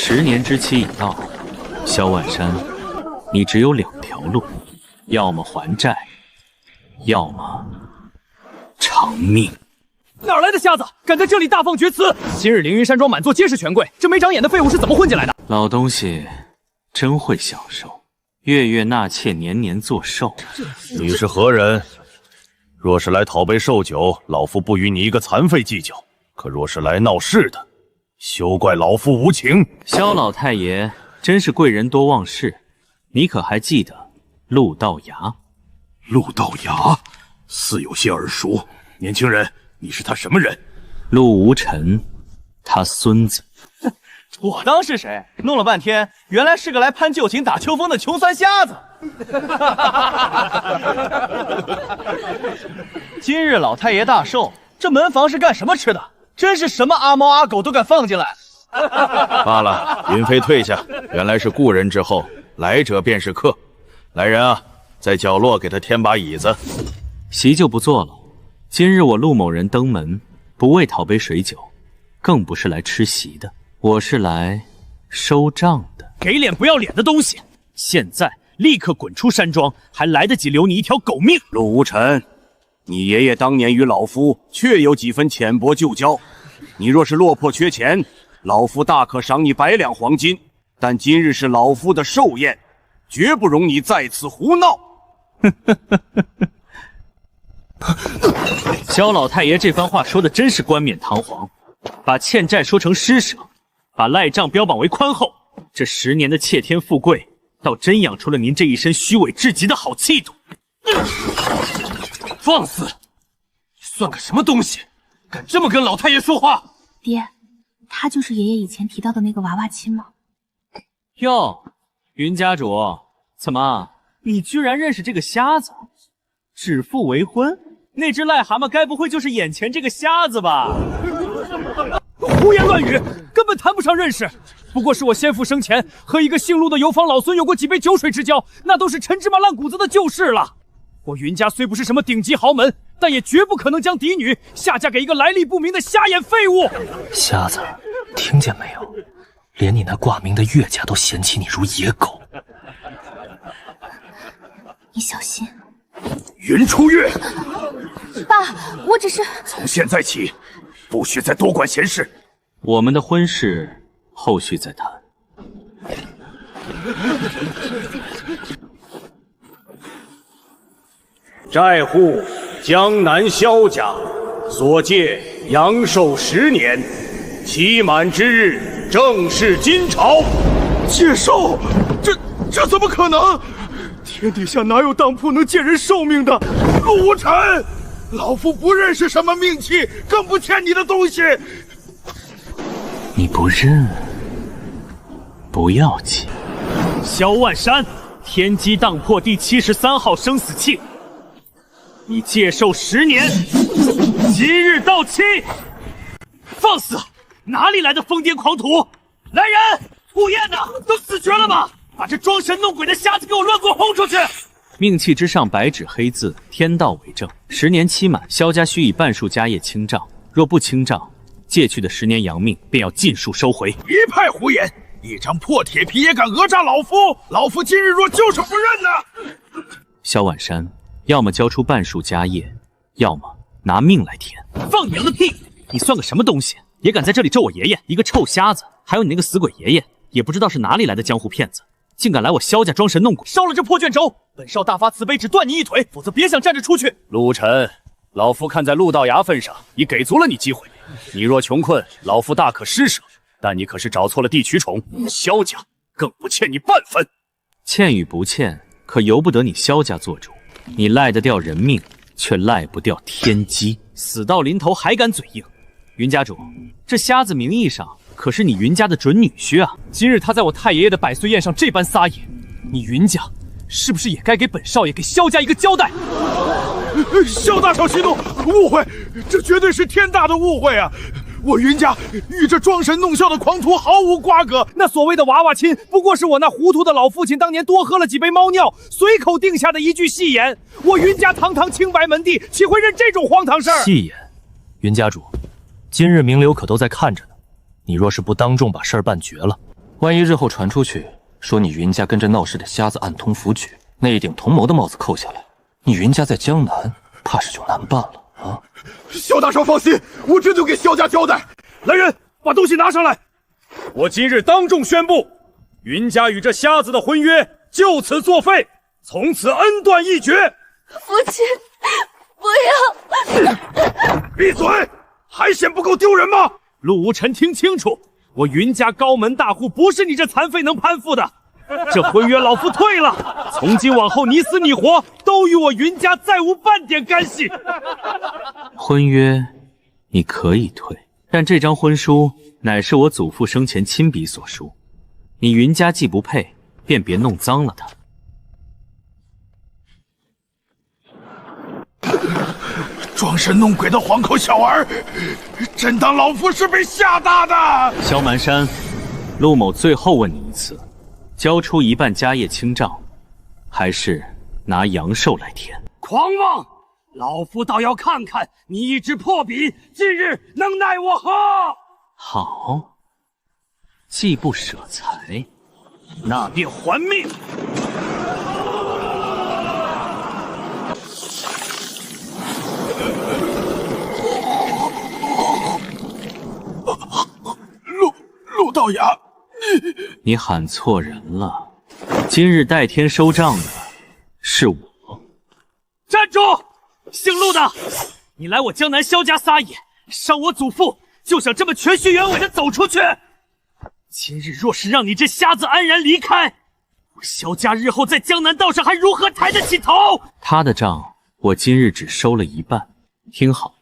10年之期已到，萧万山，你只有2条路，要么还债，要么偿命。哪来的瞎子，敢在这里大放厥词？今日凌云山庄满座皆是权贵，这没长眼的废物是怎么混进来的？老东西真会享受，月月纳妾，年年作寿。你是何人？若是来讨杯寿酒，老夫不与你一个残废计较；可若是来闹事的，休怪老夫无情。萧老太爷真是贵人多忘事，你可还记得陆道牙？陆道牙似有些耳熟。年轻人，你是他什么人？陆无尘，他孙子。我当是谁？弄了半天，原来是个来攀旧情打秋风的穷酸瞎子。今日老太爷大寿，这门房是干什么吃的？真是什么阿猫阿狗都敢放进来。罢了，云飞退下。原来是故人之后，来者便是客。来人啊，在角落给他添把椅子。席就不做了。今日我陆某人登门，不为讨杯水酒，更不是来吃席的，我是来收账的。给脸不要脸的东西！现在立刻滚出山庄，还来得及留你一条狗命！陆无尘，你爷爷当年与老夫确有几分浅薄旧交，你若是落魄缺钱，老夫大可赏你100两黄金，但今日是老夫的寿宴，绝不容你在此胡闹。萧老太爷这番话说的真是冠冕堂皇，把欠债说成施舍，把赖账标榜为宽厚，这10年的窃天富贵，倒真养出了您这一身虚伪至极的好气度。放肆！你算个什么东西，敢这么跟老太爷说话？爹，他就是爷爷以前提到的那个娃娃亲吗？哟，云家主，怎么你居然认识这个瞎子？指腹为婚？那只癞蛤蟆该不会就是眼前这个瞎子吧？胡言乱语，根本谈不上认识。不过是我先父生前和一个姓陆的游坊老孙有过几杯酒水之交，那都是陈芝麻烂谷子的旧事了。我云家虽不是什么顶级豪门，但也绝不可能将嫡女下嫁给一个来历不明的瞎眼废物。瞎子，听见没有？连你那挂名的岳家都嫌弃你如野狗。你小心。云初月，爸，我只是……从现在起，不许再多管闲事。我们的婚事后续再谈。债户江南萧家所借阳寿10年，期满之日正是今朝。借寿？这怎么可能？天底下哪有当铺能借人寿命的？陆无尘，老夫不认识什么命契，更不欠你的东西。你不认，不要紧。萧万山，天机荡破第73号生死契，你借寿10年，今日到期。放肆！哪里来的疯癫狂徒？来人，吐焰的都死绝了吗？把这装神弄鬼的瞎子给我乱棍轰出去！命契之上白纸黑字，天道为证。10年期满，萧家须以半数家业清账，若不清账，借去的10年阳命便要尽数收回。一派胡言！一张破铁皮也敢讹诈老夫！老夫今日若就是不认呢！萧万山，要么交出半数家业，要么拿命来填。放娘的屁！你算个什么东西，也敢在这里咒我爷爷？一个臭瞎子！还有你那个死鬼爷爷，也不知道是哪里来的江湖骗子，竟敢来我萧家装神弄鬼！烧了这破卷轴，本少大发慈悲，只断你一腿，否则别想站着出去！陆尘，老夫看在陆道牙份上，已给足了你机会。你若穷困，老夫大可施舍，但你可是找错了地取宠，萧家更不欠你半分。欠与不欠，可由不得你萧家做主。你赖得掉人命，却赖不掉天机。死到临头还敢嘴硬，云家主，这瞎子名义上可是你云家的准女婿啊！今日他在我太爷爷的100岁宴上这般撒野，你云家是不是也该给本少爷、给萧家一个交代？萧大少息怒，误会，这绝对是天大的误会啊！我云家与这装神弄笑的狂徒毫无瓜葛。那所谓的娃娃亲，不过是我那糊涂的老父亲当年多喝了几杯猫尿，随口定下的一句戏言。我云家堂堂清白门第，岂会认这种荒唐事儿？戏言，云家主，今日名流可都在看着呢。你若是不当众把事儿办绝了，万一日后传出去，说你云家跟这闹事的瞎子暗通府举，那一顶同谋的帽子扣下来，你云家在江南怕是就难办了啊！萧大少放心，我这就给萧家交代。来人，把东西拿上来！我今日当众宣布，云家与这瞎子的婚约就此作废，从此恩断义绝。父亲，不要！闭嘴！还嫌不够丢人吗？陆无尘，听清楚，我云家高门大户不是你这残废能攀附的。这婚约老夫退了，从今往后你死你活都与我云家再无半点干系。婚约你可以退，但这张婚书乃是我祖父生前亲笔所书，你云家既不配，便别弄脏了它。装神弄鬼的黄口小儿，真当老夫是被吓大的？萧蛮山，陆某最后问你一次，交出一半家业清账，还是拿阳寿来填？狂妄！老夫倒要看看你一支破笔，今日能奈我何？好，既不舍财，那便还命！陆道牙，你喊错人了。今日代天收账的是我。站住！姓陆的，你来我江南萧家撒野，伤我祖父，就想这么全虚原委的走出去？今日若是让你这瞎子安然离开，我萧家日后在江南道上还如何抬得起头？他的账我今日只收了一半，听好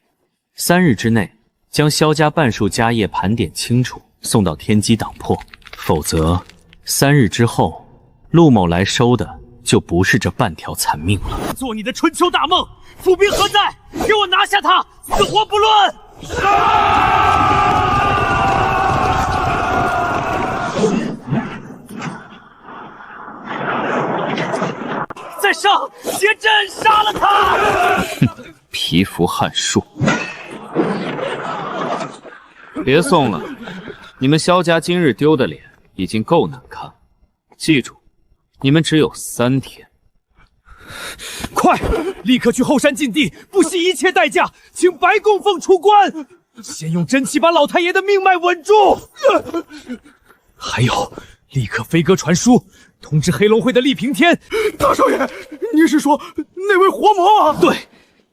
，3日之内将萧家半数家业盘点清楚，送到天机党破，否则3日之后，陆某来收的就不是这半条残命了。做你的春秋大梦，府兵何在？给我拿下他，死活不论！再上，结阵杀了他！蚍蜉撼树，别送了，你们萧家今日丢的脸已经够难看，记住，你们只有3天。快，立刻去后山禁地，不惜一切代价，请白供奉出关。先用真气把老太爷的命脉稳住。还有，立刻飞鸽传书，通知黑龙会的厉平天。大少爷，你是说那位活魔啊？对，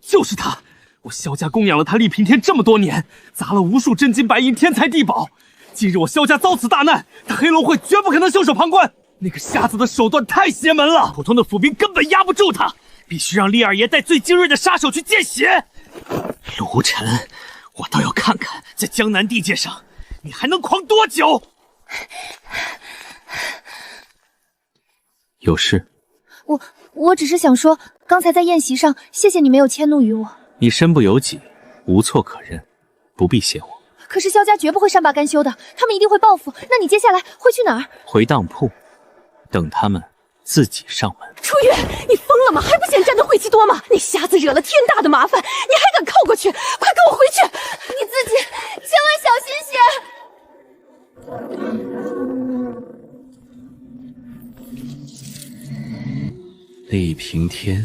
就是他。我萧家供养了他厉平天这么多年，砸了无数真金白银、天材地宝。今日我萧家遭此大难，他黑龙会绝不可能袖手旁观。那个瞎子的手段太邪门了，普通的府兵根本压不住他，必须让厉二爷带最精锐的杀手去见血。陆晨，我倒要看看，在江南地界上，你还能狂多久？有事？我只是想说，刚才在宴席上，谢谢你没有迁怒于我。你身不由己，无错可认，不必谢我。可是萧家绝不会善罢甘休的，他们一定会报复。那你接下来会去哪儿？回当铺，等他们自己上门。初月，你疯了吗？还不嫌占得晦气多吗？那瞎子惹了天大的麻烦，你还敢靠过去？快跟我回去！你自己千万小心些。厉平天，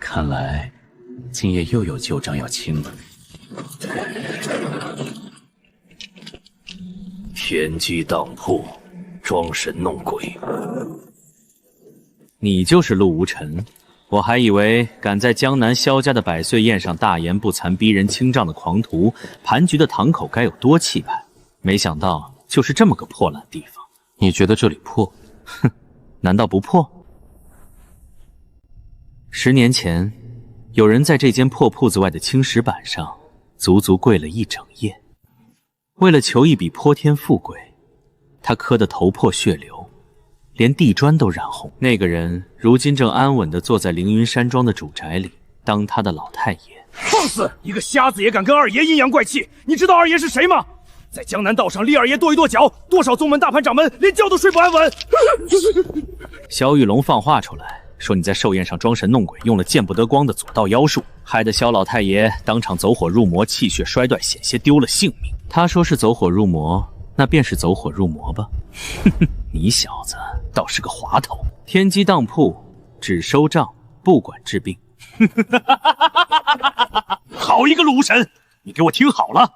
看来今夜又有旧账要清了。天机当铺，装神弄鬼。你就是陆无尘，我还以为敢在江南萧家的百岁宴上大言不惭、逼人清账的狂徒，盘局的堂口该有多气派，没想到就是这么个破烂地方。你觉得这里破？哼，难道不破？10年前，有人在这间破铺子外的青石板上足足跪了一整夜，为了求一笔泼天富贵，他磕得头破血流，连地砖都染红。那个人如今正安稳地坐在凌云山庄的主宅里，当他的老太爷。放肆！一个瞎子也敢跟二爷阴阳怪气？你知道二爷是谁吗？在江南道上，厉二爷跺一跺脚，多少宗门大盘掌门连觉都睡不安稳。萧玉龙放话出来，说你在寿宴上装神弄鬼，用了见不得光的左道妖术，害得萧老太爷当场走火入魔，气血衰断，险些丢了性命。他说是走火入魔，那便是走火入魔吧。哼哼，你小子倒是个滑头。天机当铺只收账，不管治病。好一个陆无神！你给我听好了，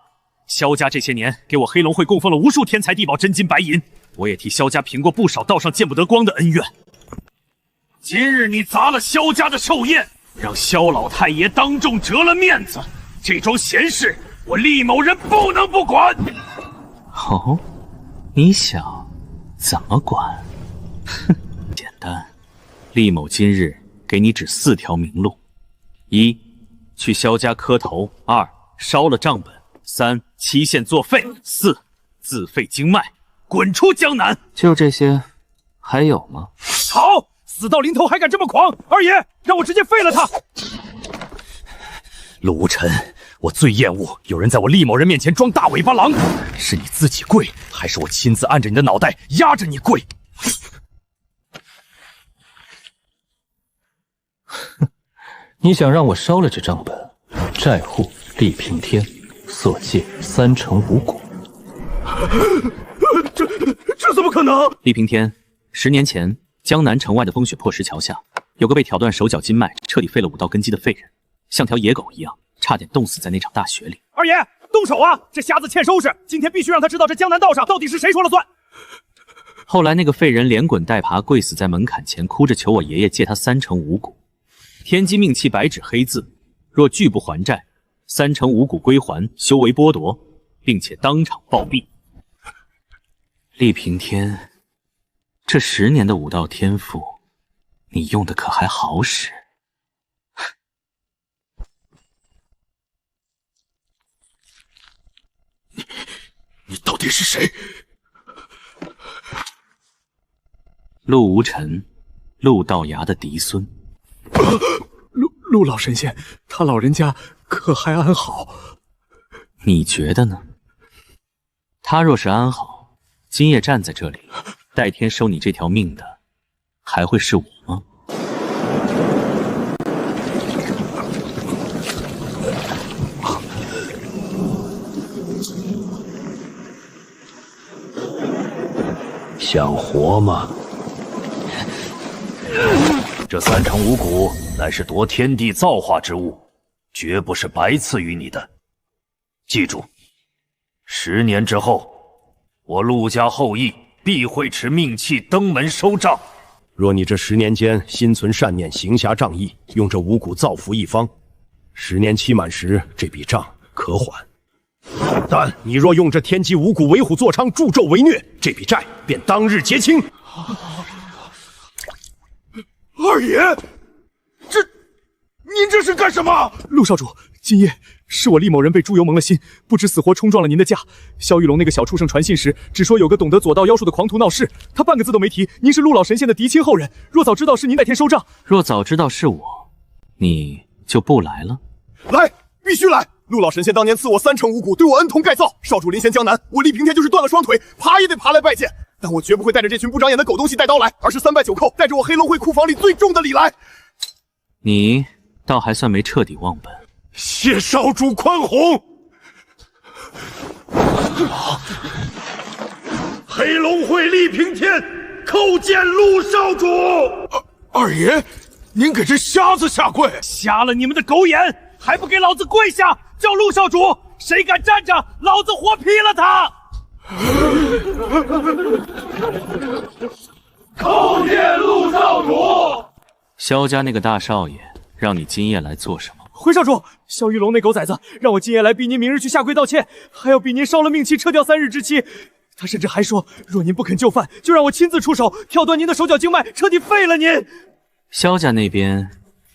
萧家这些年给我黑龙会供奉了无数天才地宝真金白银，我也替萧家平过不少道上见不得光的恩怨。今日你砸了萧家的寿宴，让萧老太爷当众折了面子，这桩闲事我厉某人不能不管。哦，你想怎么管？哼，简单。厉某今日给你指4条明路：一，去萧家磕头；二，烧了账本；三，期限作废；四，自废经脉，滚出江南。就这些，还有吗？好，死到临头还敢这么狂！二爷，让我直接废了他！陆无尘，我最厌恶有人在我厉某人面前装大尾巴狼，是你自己跪，还是我亲自按着你的脑袋压着你跪？你想让我烧了这账本？债户厉平天，色戒3成5股。这怎么可能？厉平天，10年前江南城外的风雪破石桥下，有个被挑断手脚筋脉、彻底废了5道根基的废人，像条野狗一样，差点冻死在那场大雪里。二爷，动手啊！这瞎子欠收拾，今天必须让他知道这江南道上到底是谁说了算。后来那个废人连滚带爬跪死在门槛前，哭着求我爷爷借他3成5股。天机命器白纸黑字，若拒不还债，3成5股归还，修为剥夺，并且当场暴毙。厉平天，这10年的武道天赋，你用的可还好使？你到底是谁？陆无尘，陆道崖的嫡孙。陆老神仙，他老人家可还安好？你觉得呢？他若是安好，今夜站在这里，待天收你这条命的，还会是我吗？想活吗？这3成5股乃是夺天地造化之物，绝不是白赐予你的。记住，10年之后，我陆家后裔必会持命器登门收账。若你这10年间心存善念，行侠仗义，用这5股造福一方，10年期满时，这笔账可还。但你若用这天机5股为虎作伥，助纣为虐，这笔债便当日结清。二爷，您这是干什么？陆少主，今夜是我厉某人被猪油蒙了心，不知死活冲撞了您的驾。萧玉龙那个小畜生传信时，只说有个懂得左道妖术的狂徒闹事，他半个字都没提。您是陆老神仙的嫡亲后人，若早知道是您代天收账，若早知道是我，你就不来了？来，必须来！陆老神仙当年赐我3成5股，对我恩同盖造。少主临贤江南，我厉平天就是断了双腿，爬也得爬来拜见。但我绝不会带着这群不长眼的狗东西带刀来，而是3拜9叩，带着我黑龙会库房里最重的礼来。你倒还算没彻底忘本。谢少主宽宏。黑龙会厉平天叩见陆少主。二爷，您给这瞎子下跪！瞎了你们的狗眼，还不给老子跪下！叫陆少主，谁敢站着，老子活劈了他！叩见陆少主。萧家那个大少爷让你今夜来做什么？回少主，萧玉龙那狗崽子让我今夜来逼您明日去下跪道歉，还要逼您烧了命器，撤掉3日之期。他甚至还说，若您不肯就范，就让我亲自出手，挑断您的手脚经脉，彻底废了您。萧家那边，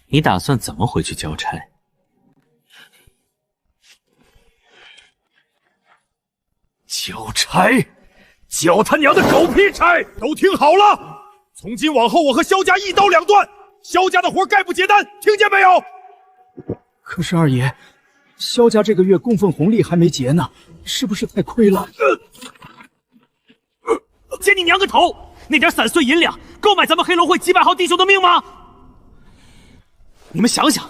你打算怎么回去交差？交差？交他娘的狗屁差！都听好了，从今往后我和萧家一刀两断，萧家的活概不结单，听见没有？可是二爷，萧家这个月供奉红利还没结呢，是不是太亏了？结你娘个头！那点散碎银两够买咱们黑龙会几百号弟兄的命吗？你们想想，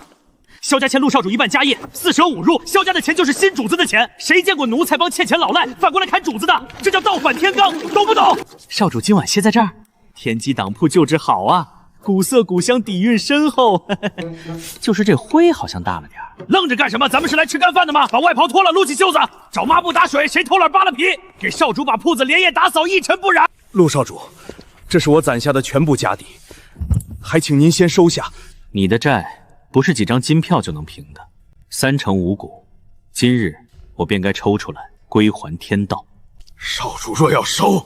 萧家欠陆少主一半家业，4舍5入，萧家的钱就是新主子的钱。谁见过奴才帮欠钱老赖反过来砍主子的？这叫倒反天罡，懂不懂？少主今晚歇在这儿，天机当铺旧址好啊，古色古香，底蕴深厚。就是这灰好像大了点儿。愣着干什么？咱们是来吃干饭的吗？把外袍脱了，撸起袖子，找抹布打水，谁偷懒扒了皮，给少主把铺子连夜打扫，一尘不染。陆少主，这是我攒下的全部家底，还请您先收下。你的债不是几张金票就能平的，3成5股，今日我便该抽出来归还天道。少主若要收，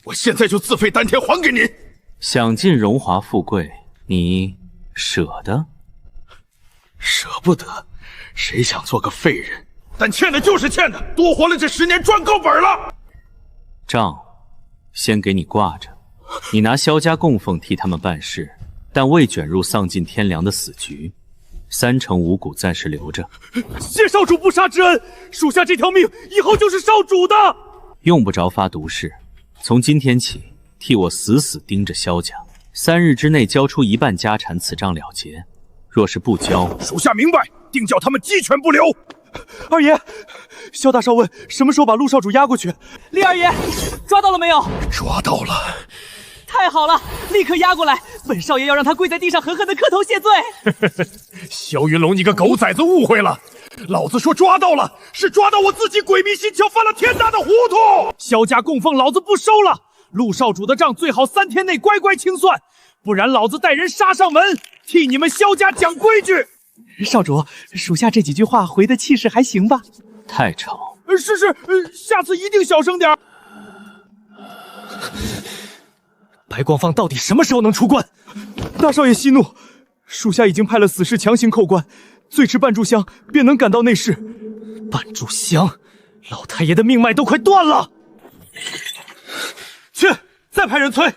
我现在就自费丹田还给您。享尽荣华富贵，你舍得？舍不得，谁想做个废人？但欠的就是欠的，多活了这10年赚够本了。账先给你挂着，你拿萧家供奉替他们办事，但未卷入丧尽天良的死局。3成5股暂时留着。谢少主不杀之恩，属下这条命以后就是少主的。用不着发毒誓，从今天起替我死死盯着萧家，3日之内交出1半家产，此账了结。若是不交，属下明白，定叫他们鸡犬不留。二爷，萧大少问什么时候把陆少主押过去？厉二爷，抓到了没有？抓到了。太好了，立刻押过来！本少爷要让他跪在地上狠狠地磕头谢罪。萧云龙，你个狗崽子，误会了！老子说抓到了，是抓到我自己鬼迷心窍，犯了天大的糊涂。萧家供奉老子不收了，陆少主的账最好3天内乖乖清算，不然老子带人杀上门，替你们萧家讲规矩。少主，属下这几句话回的气势还行吧？太吵。是，下次一定小声点。白光芳到底什么时候能出关？大少爷息怒，属下已经派了死士强行扣关，最迟半炷香便能赶到内室。半炷香，老太爷的命脉都快断了。去，再派人催。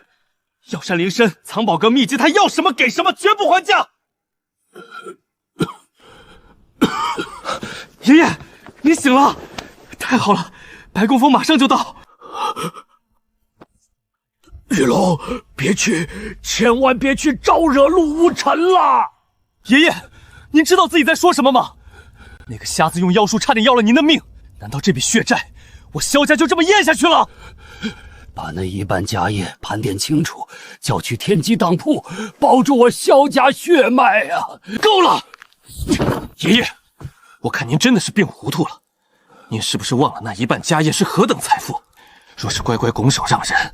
药山灵参、藏宝阁秘籍，他要什么给什么，绝不还价。爷爷，你醒了，太好了，白公峰马上就到。玉龙，别去，千万别去招惹陆无尘了。爷爷，您知道自己在说什么吗？那个瞎子用妖术差点要了您的命，难道这笔血债我萧家就这么咽下去了？把那1半家业盘点清楚，叫去天机当铺，保住我萧家血脉啊！够了，爷爷，我看您真的是病糊涂了。您是不是忘了那1半家业是何等财富？若是乖乖拱手让人，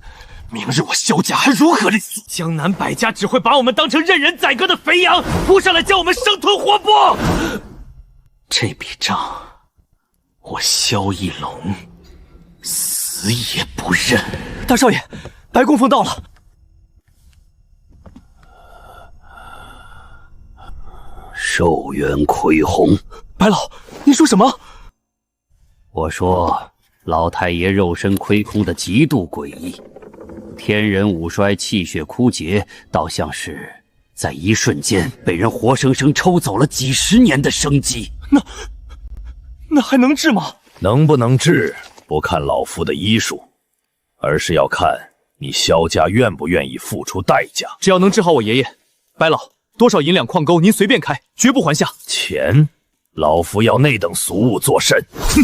明日我萧家还如何类似？江南百家只会把我们当成任人宰割的肥羊，扑上来叫我们生吞活剥。这笔账，我萧一龙死也不认。大少爷，白供奉到了。寿元亏红，白老，您说什么？我说老太爷肉身亏空的极度诡异，天人五衰，气血枯竭，倒像是在一瞬间被人活生生抽走了几10年的生机。那还能治吗？能不能治，不看老夫的医术，而是要看你萧家愿不愿意付出代价。只要能治好我爷爷，白老多少银两矿沟您随便开，绝不还下。钱，老夫要那等俗物作甚？哼，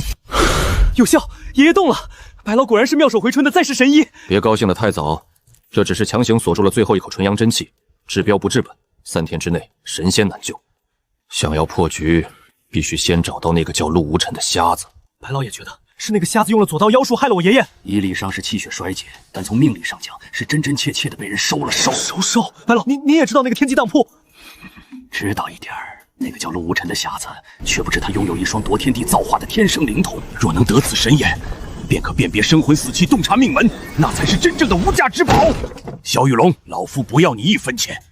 有效，爷爷动了。白老果然是妙手回春的再世神医。别高兴得太早，这只是强行锁住了最后一口纯阳真气，治标不治本，3天之内神仙难救。想要破局，必须先找到那个叫陆无尘的瞎子。白老也觉得是那个瞎子用了左道妖术害了我爷爷。医力上是气血衰竭，但从命理上讲，是真真切切的被人收了手。收！白老，您也知道那个天机当铺？知道一点儿。那个叫陆无尘的瞎子，却不知他拥有一双夺天地造化的天生灵瞳，若能得此神眼，便可辨别生魂死气，洞察命门，那才是真正的无价之宝。萧玉龙，老夫不要你1分钱，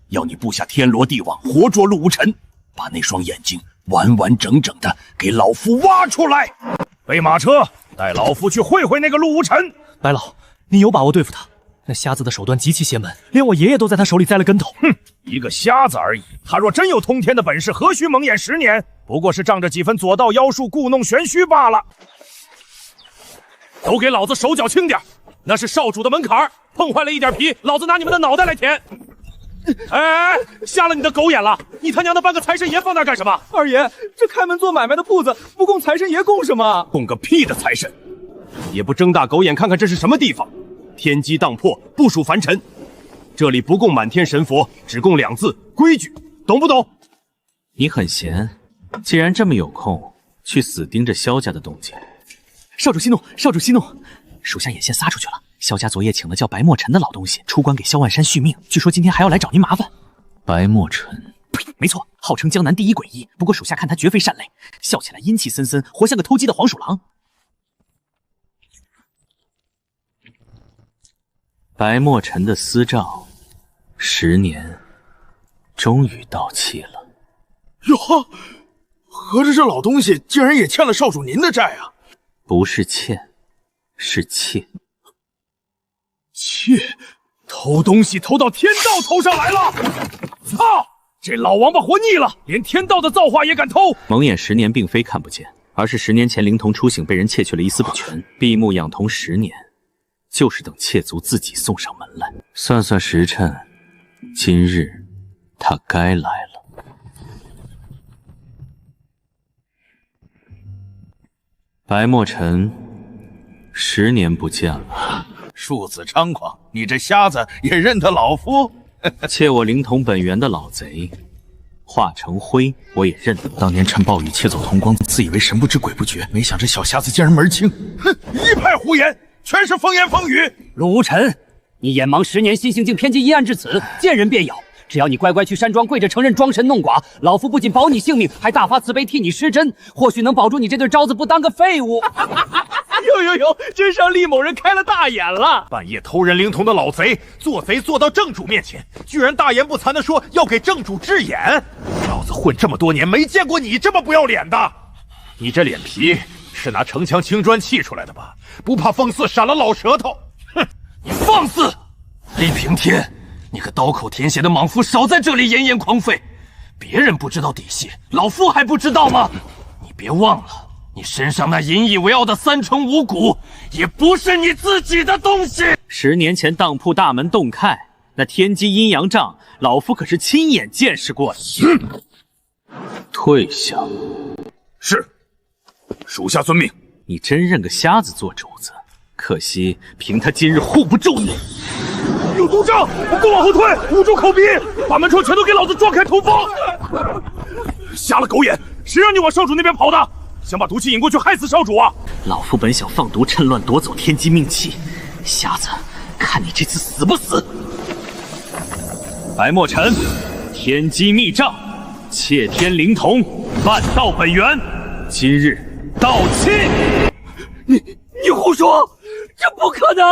要你布下天罗地网，活捉陆无尘，把那双眼睛完完整整的给老夫挖出来。备马车，带老夫去会会那个陆无尘。白老，您有把握对付他？那瞎子的手段极其邪门，连我爷爷都在他手里栽了跟头。哼，一个瞎子而已，他若真有通天的本事，何须蒙眼10年？不过是仗着几分左道妖术故弄玄虚罢了。都给老子手脚轻点，那是少主的门槛，碰坏了一点皮，老子拿你们的脑袋来舔。哎，瞎了你的狗眼了！你他娘的搬个财神爷放那儿干什么？二爷，这开门做买卖的铺子不供财神爷供什么？供个屁的财神！也不睁大狗眼看看这是什么地方？天机当破，不属凡尘。这里不供满天神佛，只供2字：规矩，懂不懂？你很闲，既然这么有空，去死盯着萧家的动静。少主息怒，少主息怒，属下眼线撒出去了。萧家昨夜请了叫白墨尘的老东西出关给萧万山续命，据说今天还要来找您麻烦。白墨尘，呸，没错，号称江南第一诡异。不过属下看他绝非善类，笑起来阴气森森，活像个偷鸡的黄鼠狼。白墨尘的私诏，10年终于到期了。哟呵，合着这老东西竟然也欠了少主您的债啊！不是欠，是窃。切，偷东西偷到天道头上来了！操，这老王八活腻了，连天道的造化也敢偷！蒙眼10年并非看不见，而是10年前灵童初醒被人窃去了一丝不全，闭目养童10年，就是等窃族自己送上门来。算算时辰，今日他该来了。白墨尘，10年不见了。庶子猖狂，你这瞎子也认得老夫？窃我灵童本源的老贼，化成灰我也认得。当年趁暴雨窃走铜光，自以为神不知鬼不觉，没想这小瞎子竟然门儿清。哼，一派胡言，全是风言风语。陆无尘，你眼盲10年，心性竟偏激阴暗至此，见人便咬。只要你乖乖去山庄跪着承认装神弄寡，老夫不仅保你性命，还大发慈悲替你施针，或许能保住你这对招子不当个废物。呦，真让厉某人开了大眼了！半夜偷人灵童的老贼，做贼做到正主面前，居然大言不惭地说要给正主治眼。老子混这么多年，没见过你这么不要脸的。你这脸皮是拿城墙青砖砌出来的吧？不怕放肆闪了老舌头？哼，你放肆！厉平天，你个刀口舔血的莽夫，少在这里炎炎狂吠！别人不知道底细，老夫还不知道吗？你别忘了。你身上那引以为傲的3成5骨，也不是你自己的东西。10年前当铺大门洞开，那天机阴阳杖，老夫可是亲眼见识过的。退下。是，属下遵命。你真认个瞎子做主子，可惜凭他今日护不住你。有毒瘴，给我往后退，捂住口鼻，把门窗全都给老子撞开通风！瞎了狗眼，谁让你往少主那边跑的？想把毒气引过去害死少主啊！老夫本想放毒趁乱夺走天机命气，瞎子，看你这次死不死！白墨尘，天机密杖，窃天灵童，半道本源，今日到期。你胡说，这不可能！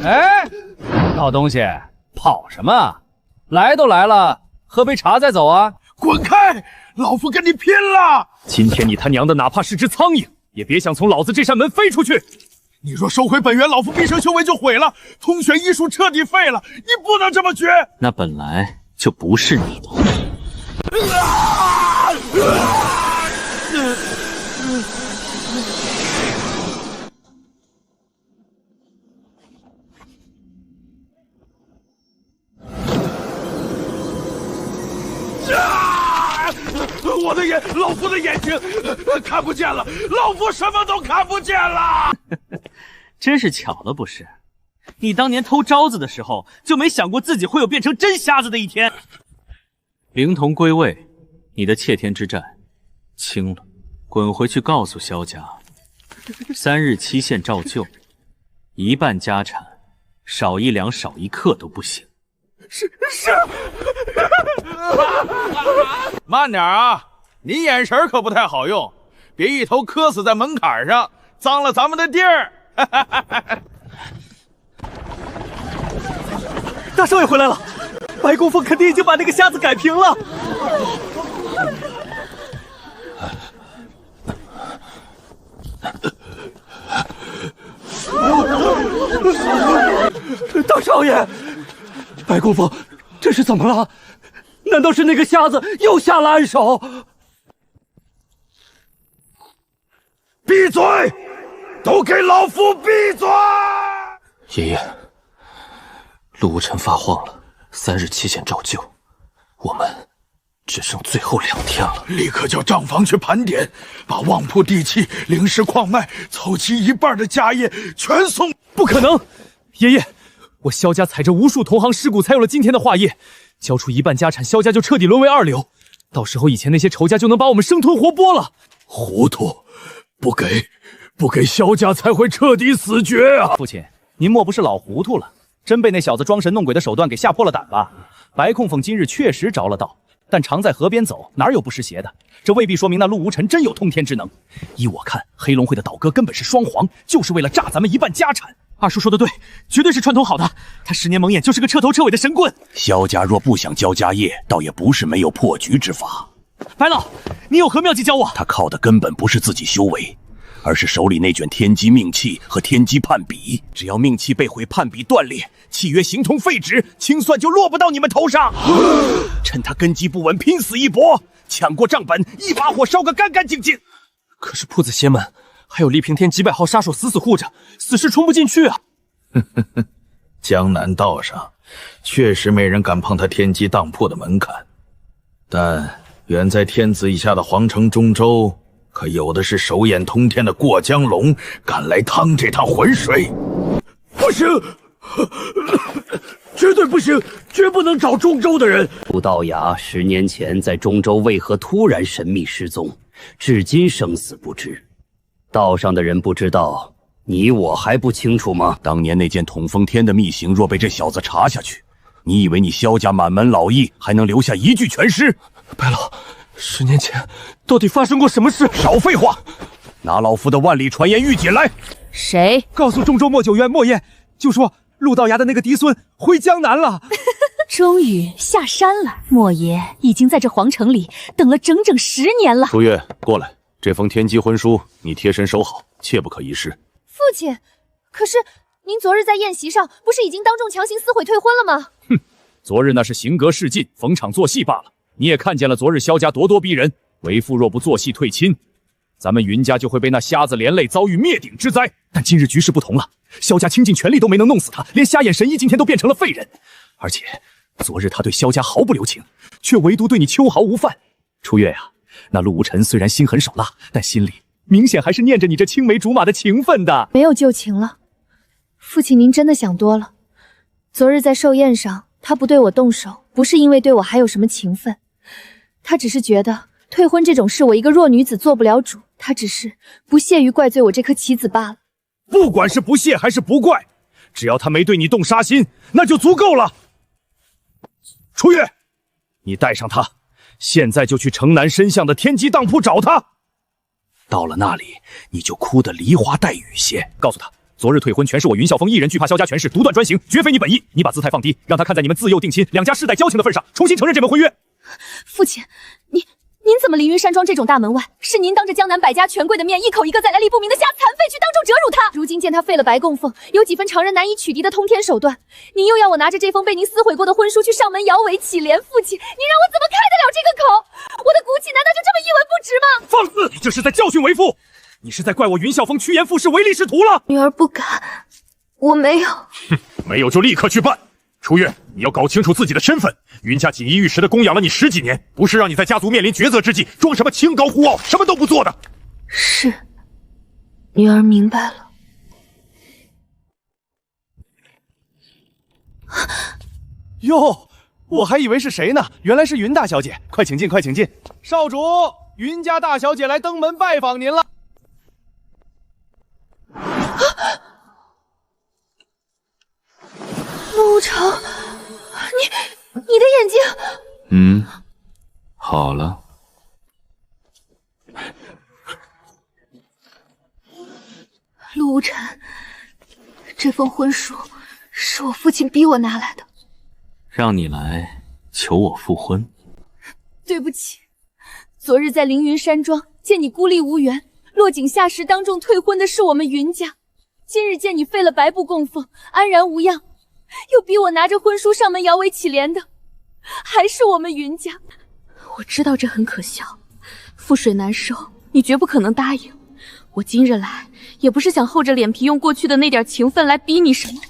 哎，老东西，跑什么？来都来了，喝杯茶再走啊！滚开！老夫跟你拼了！今天你他娘的哪怕是只苍蝇，也别想从老子这扇门飞出去！你若收回本源，老夫毕生修为就毁了，通玄医术彻底废了！你不能这么绝！那本来就不是你的。我的眼，老夫的眼睛看不见了，老夫什么都看不见了。真是巧了，不是？你当年偷招子的时候，就没想过自己会有变成真瞎子的一天。灵童归位，你的窃天之债清了，滚回去告诉萧家，3日期限照旧，1半家产，少1两少1克都不行。是。慢点啊！你眼神可不太好用，别一头磕死在门槛上，脏了咱们的地儿。大少爷回来了，白公凤肯定已经把那个瞎子改平了。大少爷，白公凤，这是怎么了？难道是那个瞎子又下了暗手？闭嘴！都给老夫闭嘴！爷爷，陆无尘发慌了，3日期限照旧，我们只剩最后2天了。立刻叫账房去盘点，把旺铺地契、灵石矿脉凑齐1半的家业全送。不可能，爷爷，我萧家踩着无数同行尸骨才有了今天的化业，交出1半家产，萧家就彻底沦为2流，到时候以前那些仇家就能把我们生吞活剥了。糊涂，不给萧家才会彻底死绝啊！父亲，您莫不是老糊涂了？真被那小子装神弄鬼的手段给吓破了胆吧？白控凤今日确实着了道，但常在河边走，哪有不湿鞋的？这未必说明那陆无尘真有通天之能。依我看，黑龙会的倒戈根本是双簧，就是为了炸咱们1半家产。二叔说的对，绝对是串通好的。他10年蒙眼就是个彻头彻尾的神棍。萧家若不想交家业，倒也不是没有破局之法。白老，你有何妙计教我？他靠的根本不是自己修为，而是手里那卷天机命契和天机判笔。只要命契被毁，判笔断裂，契约形同废纸，清算就落不到你们头上。趁他根基不稳，拼死一搏，抢过账本，一把火烧个干干净净。可是铺子邪门，还有黎平天几百号杀手死死护着，死士冲不进去啊！江南道上确实没人敢碰他天机当铺的门槛，但远在天子以下的皇城中州，可有的是手眼通天的过江龙，敢来趟这趟浑水。不行，绝对不行，绝不能找中州的人。陆道雅10年前在中州为何突然神秘失踪，至今生死不知。道上的人不知道，你我还不清楚吗？当年那件统风天的密行，若被这小子查下去，你以为你萧家满门老义还能留下一具全尸？白老，10年前到底发生过什么事？少废话，拿老夫的万里传言玉简来。谁告诉中州莫九渊莫言，就说陆道牙的那个嫡孙回江南了。终于下山了。莫爷已经在这皇城里等了整整10年了。楚月，过来，这封天机婚书你贴身收好，切不可遗失。父亲，可是您昨日在宴席上不是已经当众强行撕毁退婚了吗？哼，昨日那是行格示进，逢场作戏罢了。你也看见了，昨日萧家咄咄逼人，为父若不做戏退亲，咱们云家就会被那瞎子连累，遭遇灭顶之灾。但今日局势不同了，萧家倾尽全力都没能弄死他，连瞎眼神医今天都变成了废人。而且昨日他对萧家毫不留情，却唯独对你秋毫无犯。初月呀，那陆无尘虽然心狠手辣，但心里明显还是念着你这青梅竹马的情分的。没有旧情了，父亲您真的想多了。昨日在寿宴上，他不对我动手，不是因为对我还有什么情分，他只是觉得退婚这种事我一个弱女子做不了主，他只是不屑于怪罪我这颗棋子罢了。不管是不屑还是不怪，只要他没对你动杀心，那就足够了。初月，你带上他，现在就去城南深巷的天机当铺找他。到了那里，你就哭得梨花带雨些，告诉他，昨日退婚全是我云啸风一人惧怕萧家权势，独断专行，绝非你本意。你把姿态放低，让他看在你们自幼定亲、两家世代交情的份上，重新承认这门婚约。父亲，您怎么凌云山庄这种大门外，是您当着江南百家权贵的面，一口一个在来历不明的瞎残废去当众折辱他。如今见他废了白供奉，有几分常人难以取缔的通天手段，您又要我拿着这封被您撕毁过的婚书去上门摇尾乞怜父亲，您让我怎么开得了这个口？我的骨气难道就这么一文不值吗？放肆！你这是在教训为父，你是在怪我云啸风趋炎附势、唯利是图了。女儿不敢，我没有。哼，没有就立刻去办。初月，你要搞清楚自己的身份。云家锦衣玉食的供养了你10几年，不是让你在家族面临抉择之际装什么清高孤傲，什么都不做的。是，女儿明白了。哟，我还以为是谁呢，原来是云大小姐。快请进，快请进。少主，云家大小姐来登门拜访您了。陆城，你的眼睛……好了。陆无尘，这封婚书是我父亲逼我拿来的。让你来求我复婚？对不起，昨日在凌云山庄见你孤立无援，落井下石，当众退婚的是我们云家。今日见你废了白布供奉，安然无恙，又逼我拿着婚书上门摇尾乞怜的，还是我们云家。我知道这很可笑，覆水难收，你绝不可能答应。我今日来也不是想厚着脸皮用过去的那点情分来逼你什么，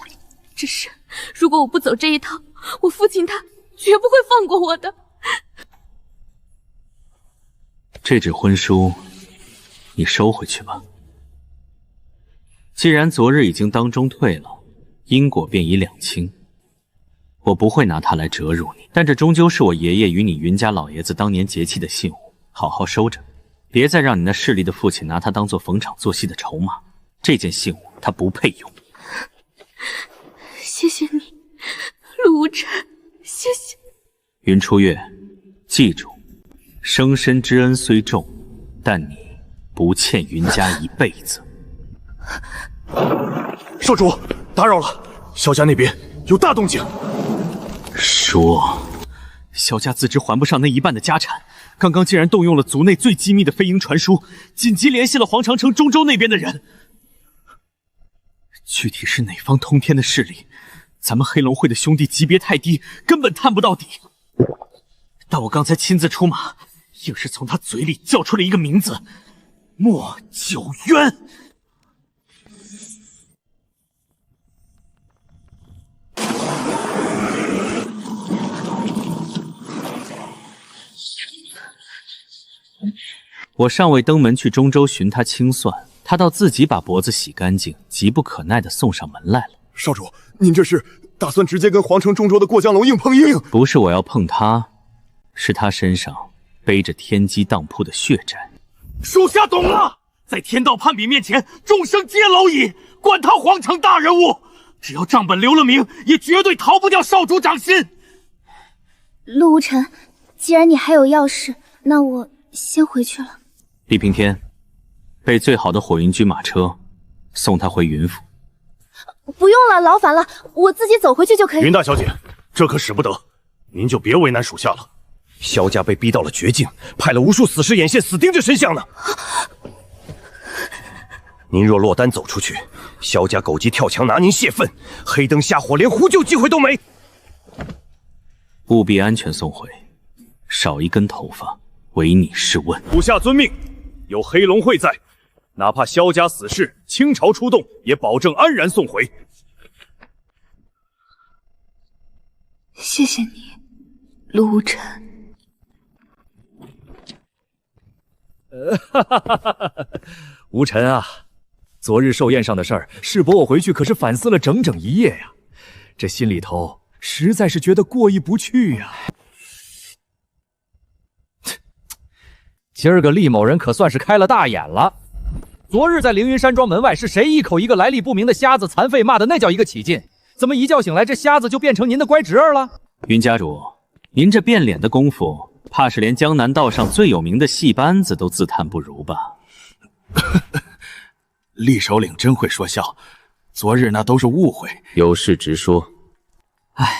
只是如果我不走这一套，我父亲他绝不会放过我的。这纸婚书，你收回去吧。既然昨日已经当中退了，因果便已两清。我不会拿它来折辱你，但这终究是我爷爷与你云家老爷子当年结契的信物，好好收着，别再让你那势利的父亲拿它当做逢场作戏的筹码。这件信物他不配用。谢谢你，陆无尘，谢谢。云初月，记住，生身之恩虽重，但你不欠云家一辈子。少主，打扰了，萧家那边有大动静。说，萧家自知还不上那一半的家产，刚刚竟然动用了族内最机密的飞鹰传书，紧急联系了黄长城中州那边的人。具体是哪方通天的势力，咱们黑龙会的兄弟级别太低，根本探不到底。但我刚才亲自出马，硬是从他嘴里叫出了一个名字：莫九渊。我尚未登门去中州寻他清算，他倒自己把脖子洗干净，急不可耐地送上门来了。少主，您这是打算直接跟皇城中州的过江龙硬碰硬？不是我要碰他，是他身上背着天机当铺的血债。属下懂了，在天道判比面前，众生皆蝼蚁，管他皇城大人物，只要账本留了名，也绝对逃不掉少主掌心。陆无尘，既然你还有要事，那我先回去了。厉平天，备最好的火云驹马车，送他回云府。不用了，劳烦了，我自己走回去就可以。云大小姐，这可使不得，您就别为难属下了。萧家被逼到了绝境，派了无数死尸眼线死盯着神像呢。您若落单走出去，萧家狗急跳墙拿您泄愤，黑灯瞎火，连呼救机会都没。务必安全送回，少一根头发，唯你是问。属下遵命。有黑龙会在，哪怕萧家死士，倾巢出动，也保证安然送回。谢谢你，陆无尘。无尘啊，昨日寿宴上的事儿，世伯我回去可是反思了整整一夜呀，这心里头实在是觉得过意不去呀。今儿个厉某人可算是开了大眼了。昨日在凌云山庄门外，是谁一口一个来历不明的瞎子残废，骂的那叫一个起劲。怎么一觉醒来，这瞎子就变成您的乖侄儿了？云家主，您这变脸的功夫，怕是连江南道上最有名的戏班子都自叹不如吧？厉首领真会说笑，昨日那都是误会，有事直说。唉，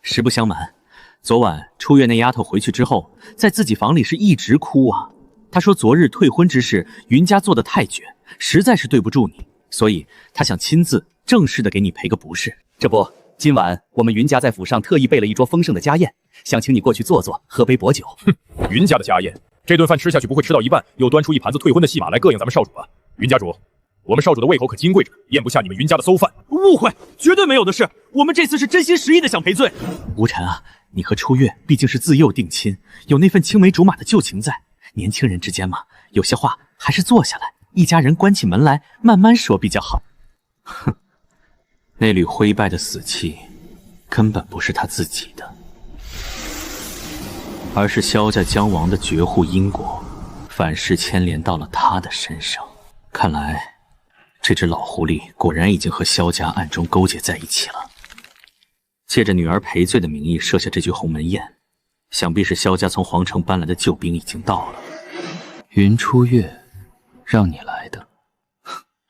实不相瞒，昨晚初月那丫头回去之后，在自己房里是一直哭啊。她说昨日退婚之事，云家做得太绝，实在是对不住你，所以她想亲自正式的给你赔个不是。这不，今晚我们云家在府上特意备了一桌丰盛的家宴，想请你过去坐坐，喝杯薄酒。哼，云家的家宴，这顿饭吃下去不会吃到一半，又端出一盘子退婚的戏码来膈应咱们少主吧？云家主，我们少主的胃口可金贵着，咽不下你们云家的馊饭。误会，绝对没有的事，我们这次是真心实意的想赔罪。无尘啊，你和初月毕竟是自幼定亲，有那份青梅竹马的旧情在，年轻人之间嘛，有些话还是坐下来，一家人关起门来慢慢说比较好。哼，那缕灰败的死气，根本不是他自己的，而是萧家将亡的绝户因果，反噬牵连到了他的身上。看来，这只老狐狸果然已经和萧家暗中勾结在一起了。借着女儿赔罪的名义设下这局鸿门宴，想必是萧家从皇城搬来的救兵已经到了。云初月，让你来的？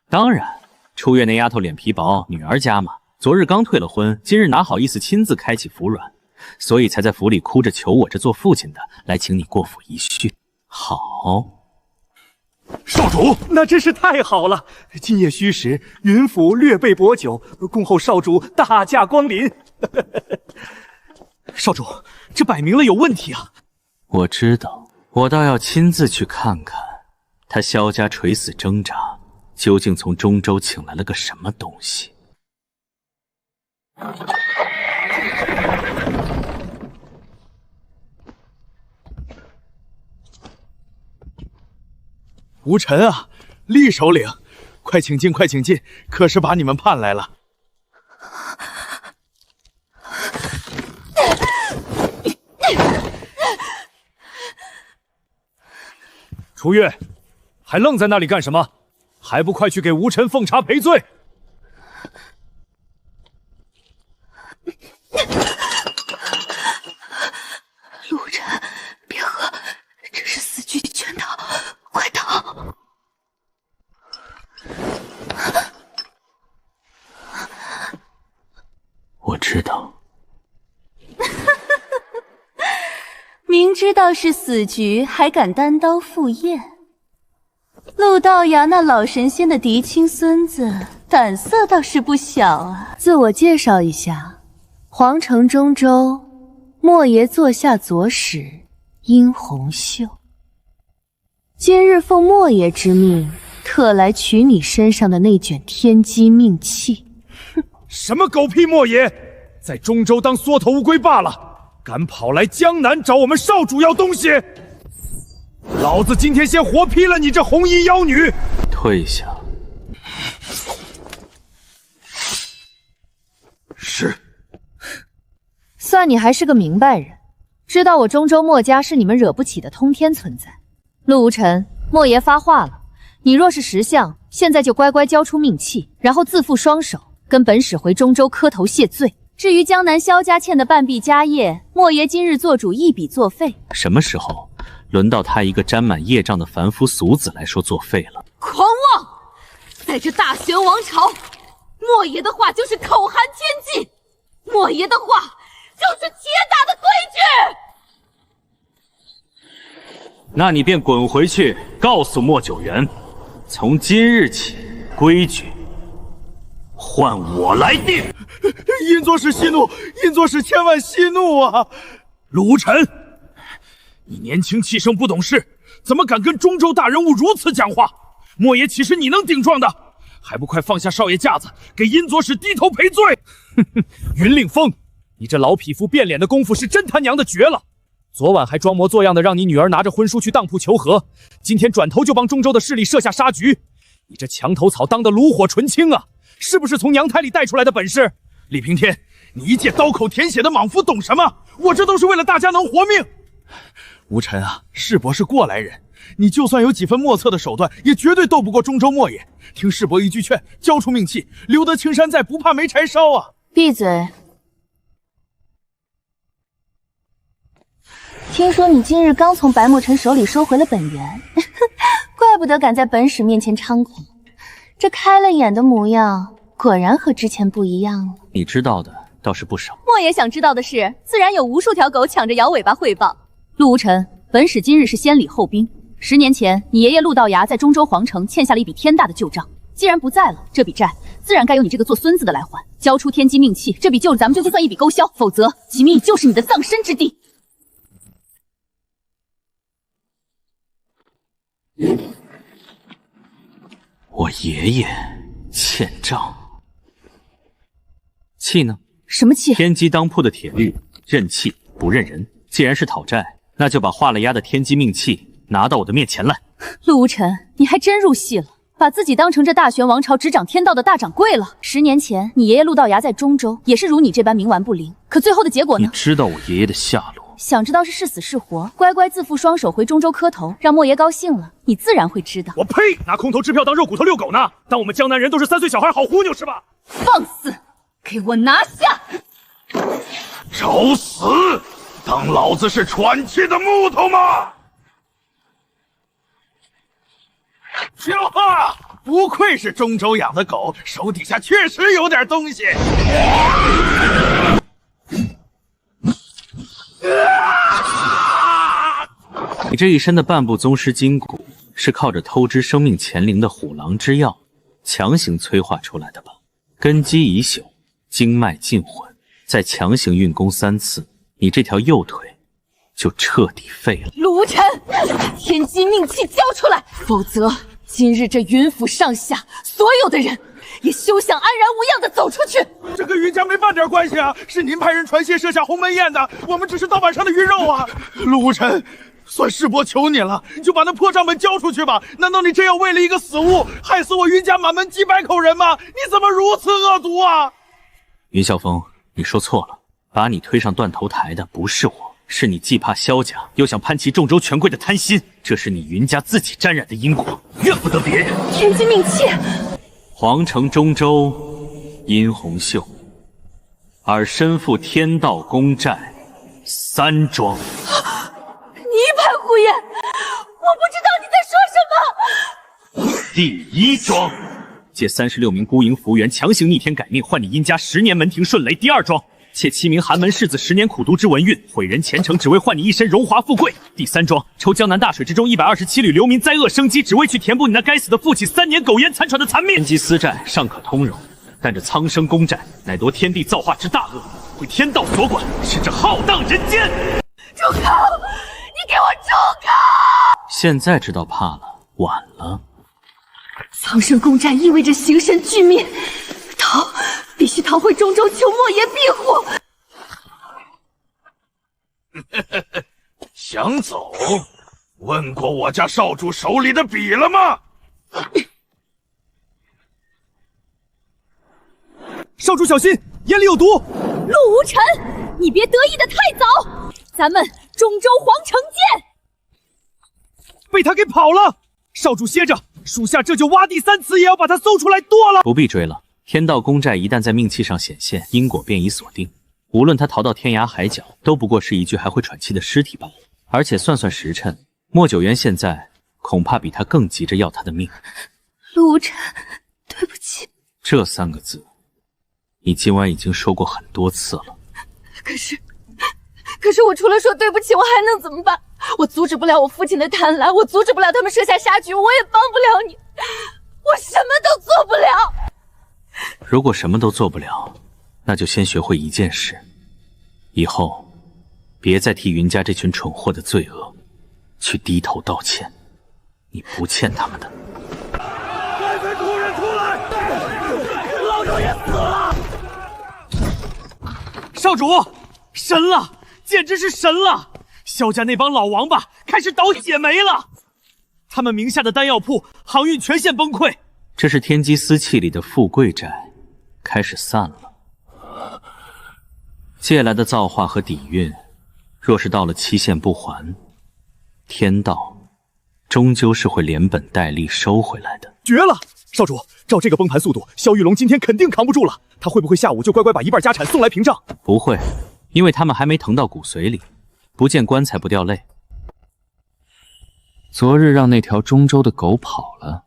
当然，初月那丫头脸皮薄，女儿家嘛，昨日刚退了婚，今日哪好意思亲自开启服软，所以才在府里哭着求我这做父亲的来请你过府一叙。好。少主，那真是太好了！今夜虚实，云府略备薄酒，恭候少主大驾光临。少主，这摆明了有问题啊！我知道，我倒要亲自去看看他萧家垂死挣扎，究竟从中州请来了个什么东西？吴尘啊，厉首领，快请进，快请进，可是把你们盼来了。楚月，还愣在那里干什么？还不快去给吴尘奉茶赔罪！陆晨，别喝，这是死局圈套，快逃！我知道。明知道是死局，还敢单刀赴宴。陆道衙那老神仙的嫡亲孙子，胆色倒是不小啊。自我介绍一下，皇城中州莫爷座下左使殷红袖。今日奉莫爷之命，特来取你身上的那卷天机命器。什么狗屁莫爷，在中州当缩头乌龟罢了。敢跑来江南找我们少主要东西，老子今天先活劈了你这红衣妖女！退下。是。算你还是个明白人，知道我中州莫家是你们惹不起的通天存在。陆无尘，莫爷发话了，你若是识相，现在就乖乖交出命器，然后自负双手，跟本使回中州磕头谢罪。至于江南萧家欠的半壁家业，莫爷今日做主一笔作废。什么时候轮到他一个沾满业障的凡夫俗子来说作废了？狂妄！在这大玄王朝，莫爷的话就是口含天际，莫爷的话就是铁打的规矩。那你便滚回去，告诉莫九元，从今日起，规矩换我来定。殷左使息怒，殷左使千万息怒啊！陆无尘，你年轻气盛不懂事，怎么敢跟中州大人物如此讲话？莫爷岂是你能顶撞的？还不快放下少爷架子，给殷左使低头赔罪！哼哼，云令风，你这老匹夫变脸的功夫是真他娘的绝了！昨晚还装模作样的让你女儿拿着婚书去当铺求和，今天转头就帮中州的势力设下杀局，你这墙头草当得炉火纯青啊！是不是从娘胎里带出来的本事？李平天，你一介刀口舔血的莽夫懂什么？我这都是为了大家能活命。吴尘啊，世伯是过来人，你就算有几分莫测的手段，也绝对斗不过中州莫爷。听世伯一句劝，交出命器，留得青山在，不怕没柴烧啊！闭嘴！听说你今日刚从白墨尘手里收回了本源，怪不得敢在本使面前猖狂，这开了眼的模样。果然和之前不一样了。你知道的倒是不少。莫爷想知道的事，自然有无数条狗抢着摇尾巴汇报。陆无尘，本使今日是先礼后兵。10年前，你爷爷陆道衙在中州皇城欠下了一笔天大的旧账，既然不在了，这笔债自然该由你这个做孙子的来还。交出天机命器，这笔旧咱们就算一笔勾销，否则其命就是你的葬身之地。我爷爷欠账。气呢？什么气？天机当铺的铁律，认气不认人。既然是讨债，那就把画了押的天机命器拿到我的面前来。陆无尘，你还真入戏了，把自己当成这大玄王朝执掌天道的大掌柜了。10年前，你爷爷陆道衙在中州也是如你这般冥顽不灵，可最后的结果呢？你知道我爷爷的下落？想知道是死是活，乖乖自负双手回中州磕头，让莫爷高兴了，你自然会知道。我呸！拿空头支票当肉骨头遛狗呢？当我们江南人都是3岁小孩好忽悠是吧？放肆！给我拿下！找死！当老子是喘气的木头吗？听话！不愧是中州养的狗，手底下确实有点东西。你这一身的半部宗师筋骨，是靠着偷知生命潜灵的虎狼之药强行催化出来的吧？根基已朽，经脉尽混，再强行运功3次，你这条右腿就彻底废了。陆无尘，天机命器交出来，否则今日这云府上下所有的人，也休想安然无恙的走出去。这跟云家没半点关系啊！是您派人传楔设下鸿门宴的，我们只是盗版上的鱼肉啊！陆无尘，算世伯求你了，就把那破账本交出去吧！难道你真要为了一个死物，害死我云家满门几百口人吗？你怎么如此恶毒啊！云霄峰，你说错了，把你推上断头台的不是我，是你既怕萧家，又想攀齐众州权贵的贪心，这是你云家自己沾染的因果，怨不得别人。天机命契，皇城中州，殷红袖，尔身负天道公寨3庄。你一派胡言，我不知道你在说什么。第1庄，借36名孤营服务员强行逆天改命，换你殷家10年门庭顺雷。第2庄，窃7名寒门世子10年苦读之文运，毁人前程，只为换你一身荣华富贵。第3庄，抽江南大水之中127缕流民灾厄生机，只为去填补你那该死的父亲3年苟延残喘的残命。天机私债尚可通融，但这苍生公债乃夺天地造化之大恶，归天道所管，是这浩荡人间。住口！你给我住口！现在知道怕了，晚了。苍生公债意味着形神俱灭，必须逃回中州求莫爷庇护。想走？问过我家少主手里的笔了吗？少主小心，眼里有毒！陆无尘，你别得意的太早，咱们中州皇城见！被他给跑了，少主歇着，属下这就挖地3次也要把他搜出来剁了。不必追了，天道公债一旦在命气上显现，因果便已锁定。无论他逃到天涯海角，都不过是一具还会喘气的尸体罢了。而且算算时辰，莫九渊现在恐怕比他更急着要他的命。陆无尘，对不起。这3个字，你今晚已经说过很多次了。可是我除了说对不起，我还能怎么办？我阻止不了我父亲的贪婪，我阻止不了他们设下杀局，我也帮不了你，我什么都做不了。如果什么都做不了，那就先学会一件事，以后别再替云家这群蠢货的罪恶去低头道歉，你不欠他们的。快快突人出来！老少爷死了！少主，神了，简直是神了！萧家那帮老王八开始倒血霉了，他们名下的丹药铺航运全线崩溃。这是天机私气里的富贵债开始散了，借来的造化和底蕴，若是到了期限不还，天道终究是会连本带利收回来的。绝了！少主，照这个崩盘速度，萧玉龙今天肯定扛不住了。他会不会下午就乖乖把一半家产送来平账？不会，因为他们还没疼到骨髓里，不见棺材不掉泪。昨日让那条中州的狗跑了，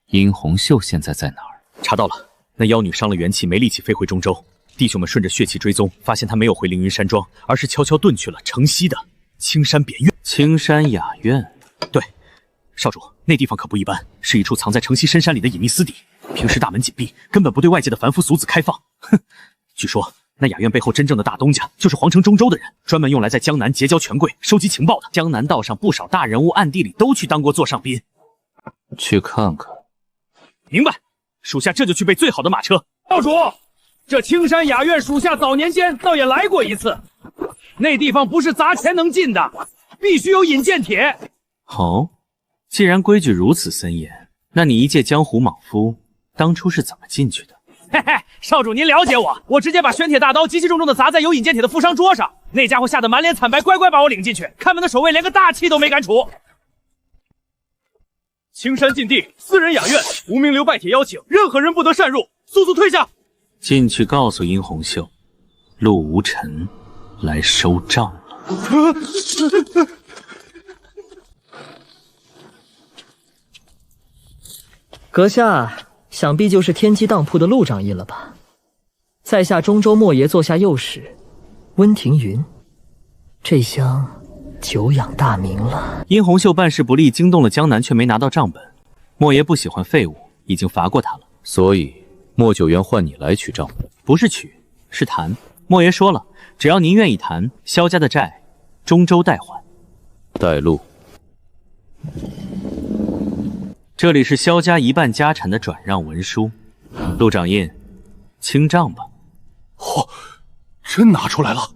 殷红袖现在在哪儿？查到了，那妖女伤了元气，没力气飞回中州。弟兄们顺着血气追踪，发现她没有回凌云山庄，而是悄悄遁去了城西的青山别院。青山雅苑，对，少主，那地方可不一般，是一处藏在城西深山里的隐秘私邸，平时大门紧闭，根本不对外界的凡夫俗子开放。哼，据说那雅苑背后真正的大东家就是皇城中州的人，专门用来在江南结交权贵、收集情报的。江南道上不少大人物暗地里都去当过座上宾。去看看。明白，属下这就去备最好的马车。少主，这青山雅苑属下早年间倒也来过一次，那地方不是砸钱能进的，必须有引荐帖。哦，既然规矩如此森严，那你一介江湖莽夫，当初是怎么进去的？嘿嘿，少主您了解我，我直接把玄铁大刀极其重重的砸在有引荐帖的富商桌上，那家伙吓得满脸惨白，乖乖把我领进去，看门的守卫连个大气都没敢杵。青山禁地，私人雅苑，无名流拜帖邀请，任何人不得擅入，速速退下。进去告诉殷红袖，陆无尘来收账了。阁下想必就是天机当铺的陆掌印了吧？在下中州莫爷座下右使温庭云，这厢久仰大名了。殷红袖办事不力，惊动了江南，却没拿到账本。莫爷不喜欢废物，已经罚过他了。所以莫九渊换你来取账本，不是取，是谈。莫爷说了，只要您愿意谈，萧家的债，中州代还。带路。这里是萧家一半家产的转让文书，陆掌印，清账吧。嚯，真拿出来了！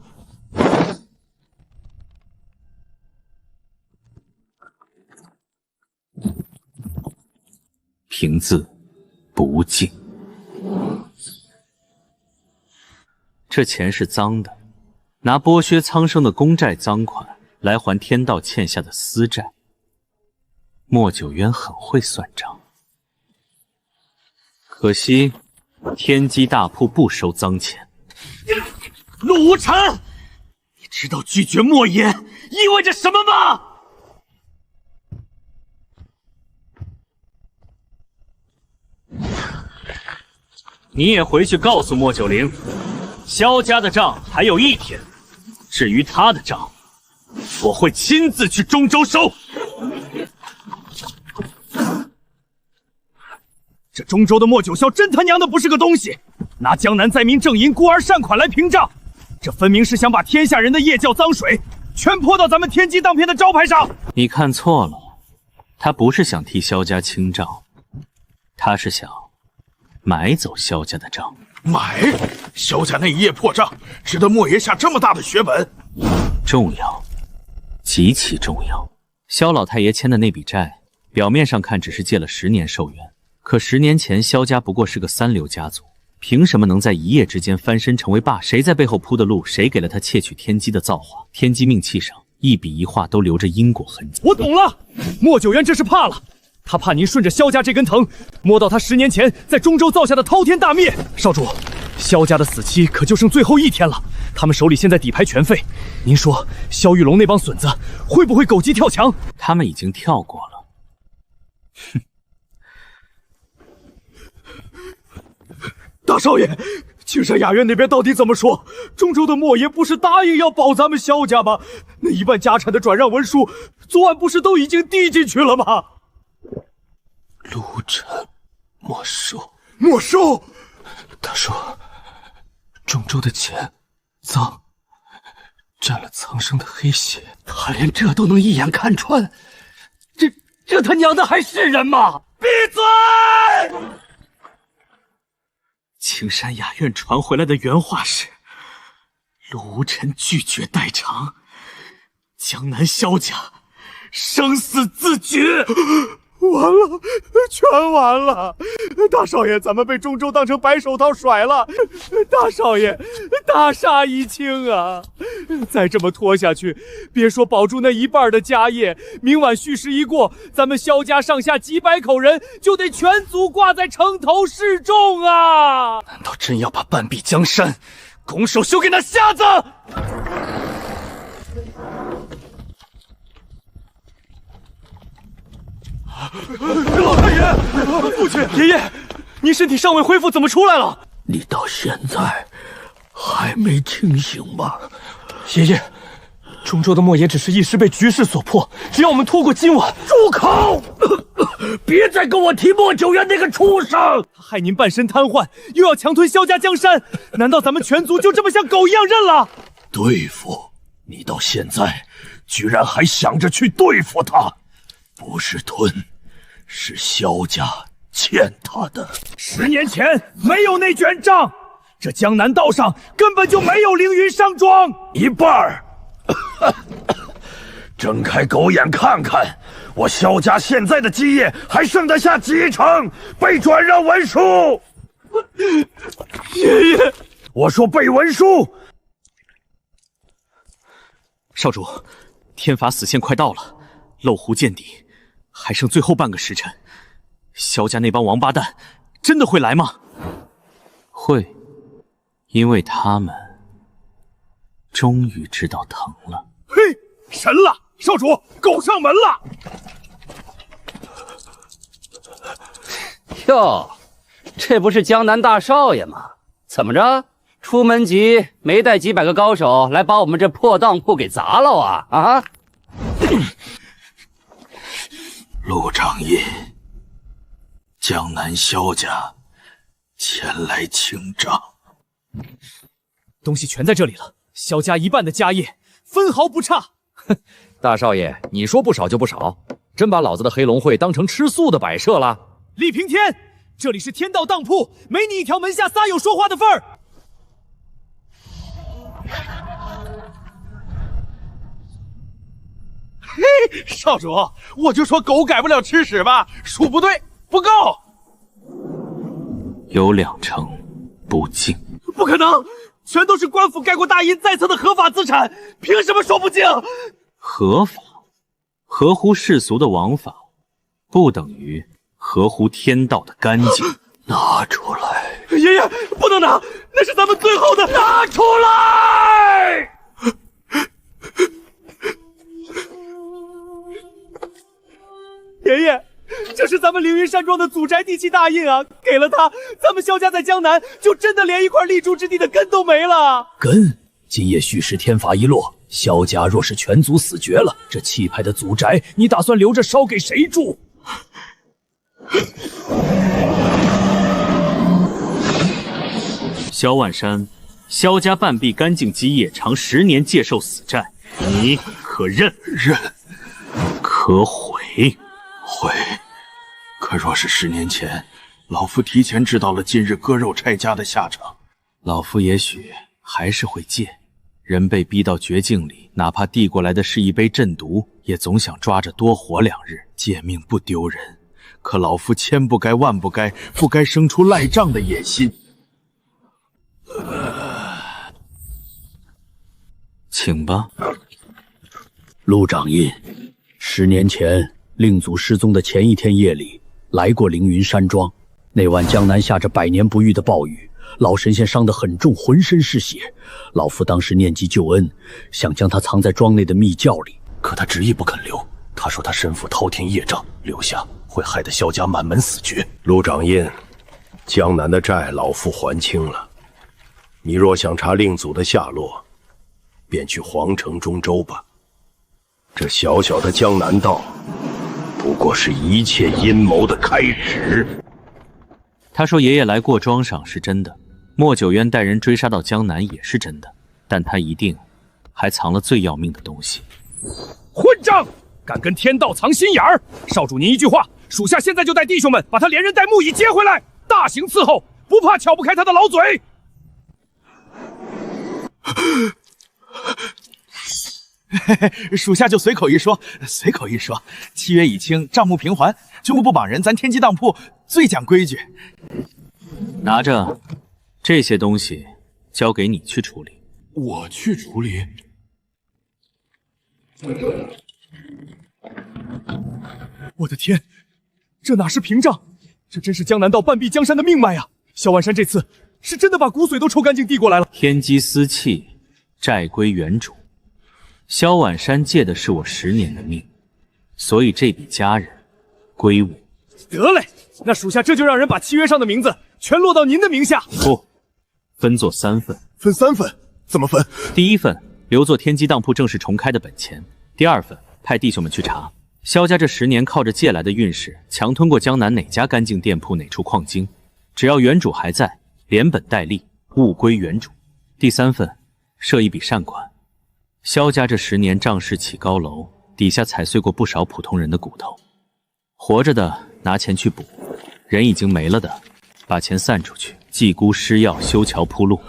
凭字不敬。这钱是赃的，拿剥削苍生的公债赃款来还天道欠下的私债。莫九渊很会算账，可惜天机大铺不收赃钱。陆无尘，你知道拒绝莫言意味着什么吗？你也回去告诉莫九龄，萧家的账还有1天，至于他的账，我会亲自去中州收。这中州的莫九霄真他娘的不是个东西，拿江南灾民正银孤儿善款来平账，这分明是想把天下人的业教脏水全泼到咱们天机当片的招牌上。你看错了，他不是想替萧家清账，他是想买走萧家的账。买？萧家那一夜破账，值得莫爷下这么大的血本？重要，极其重要。萧老太爷签的那笔债，表面上看只是借了10年寿元，可10年前萧家不过是个3流家族，凭什么能在一夜之间翻身成为霸？谁在背后铺的路？谁给了他窃取天机的造化？天机命器上一笔一画都留着因果痕迹。我懂了，莫九渊这是怕了。他怕您顺着萧家这根藤，摸到他10年前在中州造下的滔天大孽。少主，萧家的死期可就剩最后1天了，他们手里现在底牌全废。您说萧玉龙那帮损子会不会狗急跳墙？他们已经跳过了。哼！大少爷，青山雅苑那边到底怎么说？中州的莫爷不是答应要保咱们萧家吗？那一半家产的转让文书，昨晚不是都已经递进去了吗？陆晨，没收，没收。他说，中州的钱脏，沾了苍生的黑血。他连这都能一眼看穿，这他娘的还是人吗？闭嘴！青山雅苑传回来的原话是：陆无尘拒绝代偿，江南萧家生死自决。完了，全完了！大少爷，咱们被中州当成白手套甩了。大少爷，大厦已倾啊！再这么拖下去，别说保住那一半的家业，明晚戌时一过，咱们萧家上下几百口人就得全族挂在城头示众啊！难道真要把半壁江山拱手修给那瞎子？老太爷，父亲，爷爷，您身体尚未恢复，怎么出来了？你到现在还没清醒吗？爷爷，中州的莫言只是一时被局势所迫，只要我们拖过今晚。住口！别再跟我提莫九渊那个畜生！他害您半身瘫痪，又要强吞萧家江山，难道咱们全族就这么像狗一样认了？对付你到现在居然还想着去对付他，不是吞，是萧家欠他的。10年前没有那卷账，这江南道上根本就没有凌云商庄一半儿。睁开狗眼看看，我萧家现在的基业还剩得下几成被转让文书？爷爷，我说背文书。少主，天罚死线快到了，漏壶见底，还剩最后半个时辰。萧家那帮王八蛋真的会来吗？会，因为他们终于知道疼了。嘿，神了！少主，狗上门了！哟，这不是江南大少爷吗？怎么着？出门急没带几百个高手来把我们这破当铺给砸了啊？啊！陆掌印，江南萧家前来清账，东西全在这里了，萧家一半的家业分毫不差。大少爷，你说不少就不少，真把老子的黑龙会当成吃素的摆设了？厉平天，这里是天道当铺，没你一条门下撒友说话的份儿。嘿，少主，我就说狗改不了吃屎吧，数不对，不够。有2成不敬。不可能，全都是官府盖过大印在册的合法资产，凭什么说不敬？合法，合乎世俗的王法，不等于合乎天道的干净。拿出来！爷爷，不能拿，那是咱们最后的。拿出来！爷爷，这是咱们凌云山庄的祖宅地契大印啊！给了他，咱们萧家在江南就真的连一块立足之地的根都没了。根？今夜戌时天法一落，萧家若是全族死绝了，这气派的祖宅，你打算留着烧给谁住？萧万山，萧家半壁干净基业，长10年戒受死债，你可认？认。可悔？悔。可若是10年前，老夫提前知道了今日割肉拆家的下场，老夫也许还是会戒。人被逼到绝境里，哪怕递过来的是一杯鸩毒，也总想抓着多活2日，借命不丢人。可老夫千不该万不该，不该生出赖账的野心。请吧。陆掌印，10年前令祖失踪的前一天夜里，来过凌云山庄。那晚江南下着百年不遇的暴雨，老神仙伤得很重，浑身是血。老夫当时念及救恩，想将他藏在庄内的密窖里，可他执意不肯留。他说他身负滔天业障，留下会害得萧家满门死绝。陆掌印，江南的债老夫还清了。你若想查令祖的下落，便去皇城中州吧。这小小的江南道，不过是一切阴谋的开始。他说爷爷来过庄上是真的，莫九渊带人追杀到江南也是真的，但他一定还藏了最要命的东西。混账！敢跟天道藏心眼儿！少主您一句话，属下现在就带弟兄们把他连人带木椅接回来，大刑伺候，不怕撬不开他的老嘴。属下就随口一说，契约已清，账目平还，就不绑人，咱天机当铺最讲规矩。拿着，这些东西交给你去处理。我去处理？我的天，这哪是屏障，这真是江南道半壁江山的命脉啊！萧万山这次是真的把骨髓都抽干净递过来了。天机私契，债归原主。萧婉山借的是我10年的命，所以这笔家人归我。得嘞，那属下这就让人把契约上的名字全落到您的名下。不，分作3份。分3份？怎么分？第1份留作天机当铺正式重开的本钱，第2份派弟兄们去查萧家这10年靠着借来的运势，强吞过江南哪家干净店铺哪处矿精，只要原主还在，连本带利，物归原主。第3份设一笔善款。萧家这10年仗势起高楼，底下踩碎过不少普通人的骨头，活着的拿钱去补，人已经没了的把钱散出去，祭姑施药，修桥铺路。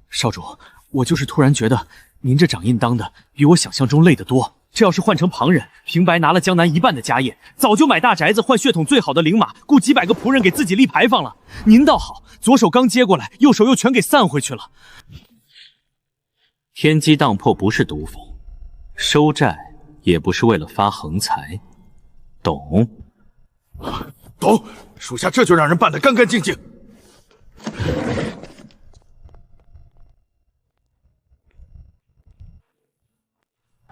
少主，我就是突然觉得您这掌印当的比我想象中累得多。这要是换成旁人，平白拿了江南1半的家业，早就买大宅子，换血统最好的灵马，雇几百个仆人给自己立牌坊了。您倒好，左手刚接过来，右手又全给散回去了。天机当铺不是赌坊，收债也不是为了发横财，懂？懂，属下这就让人办得干干净净。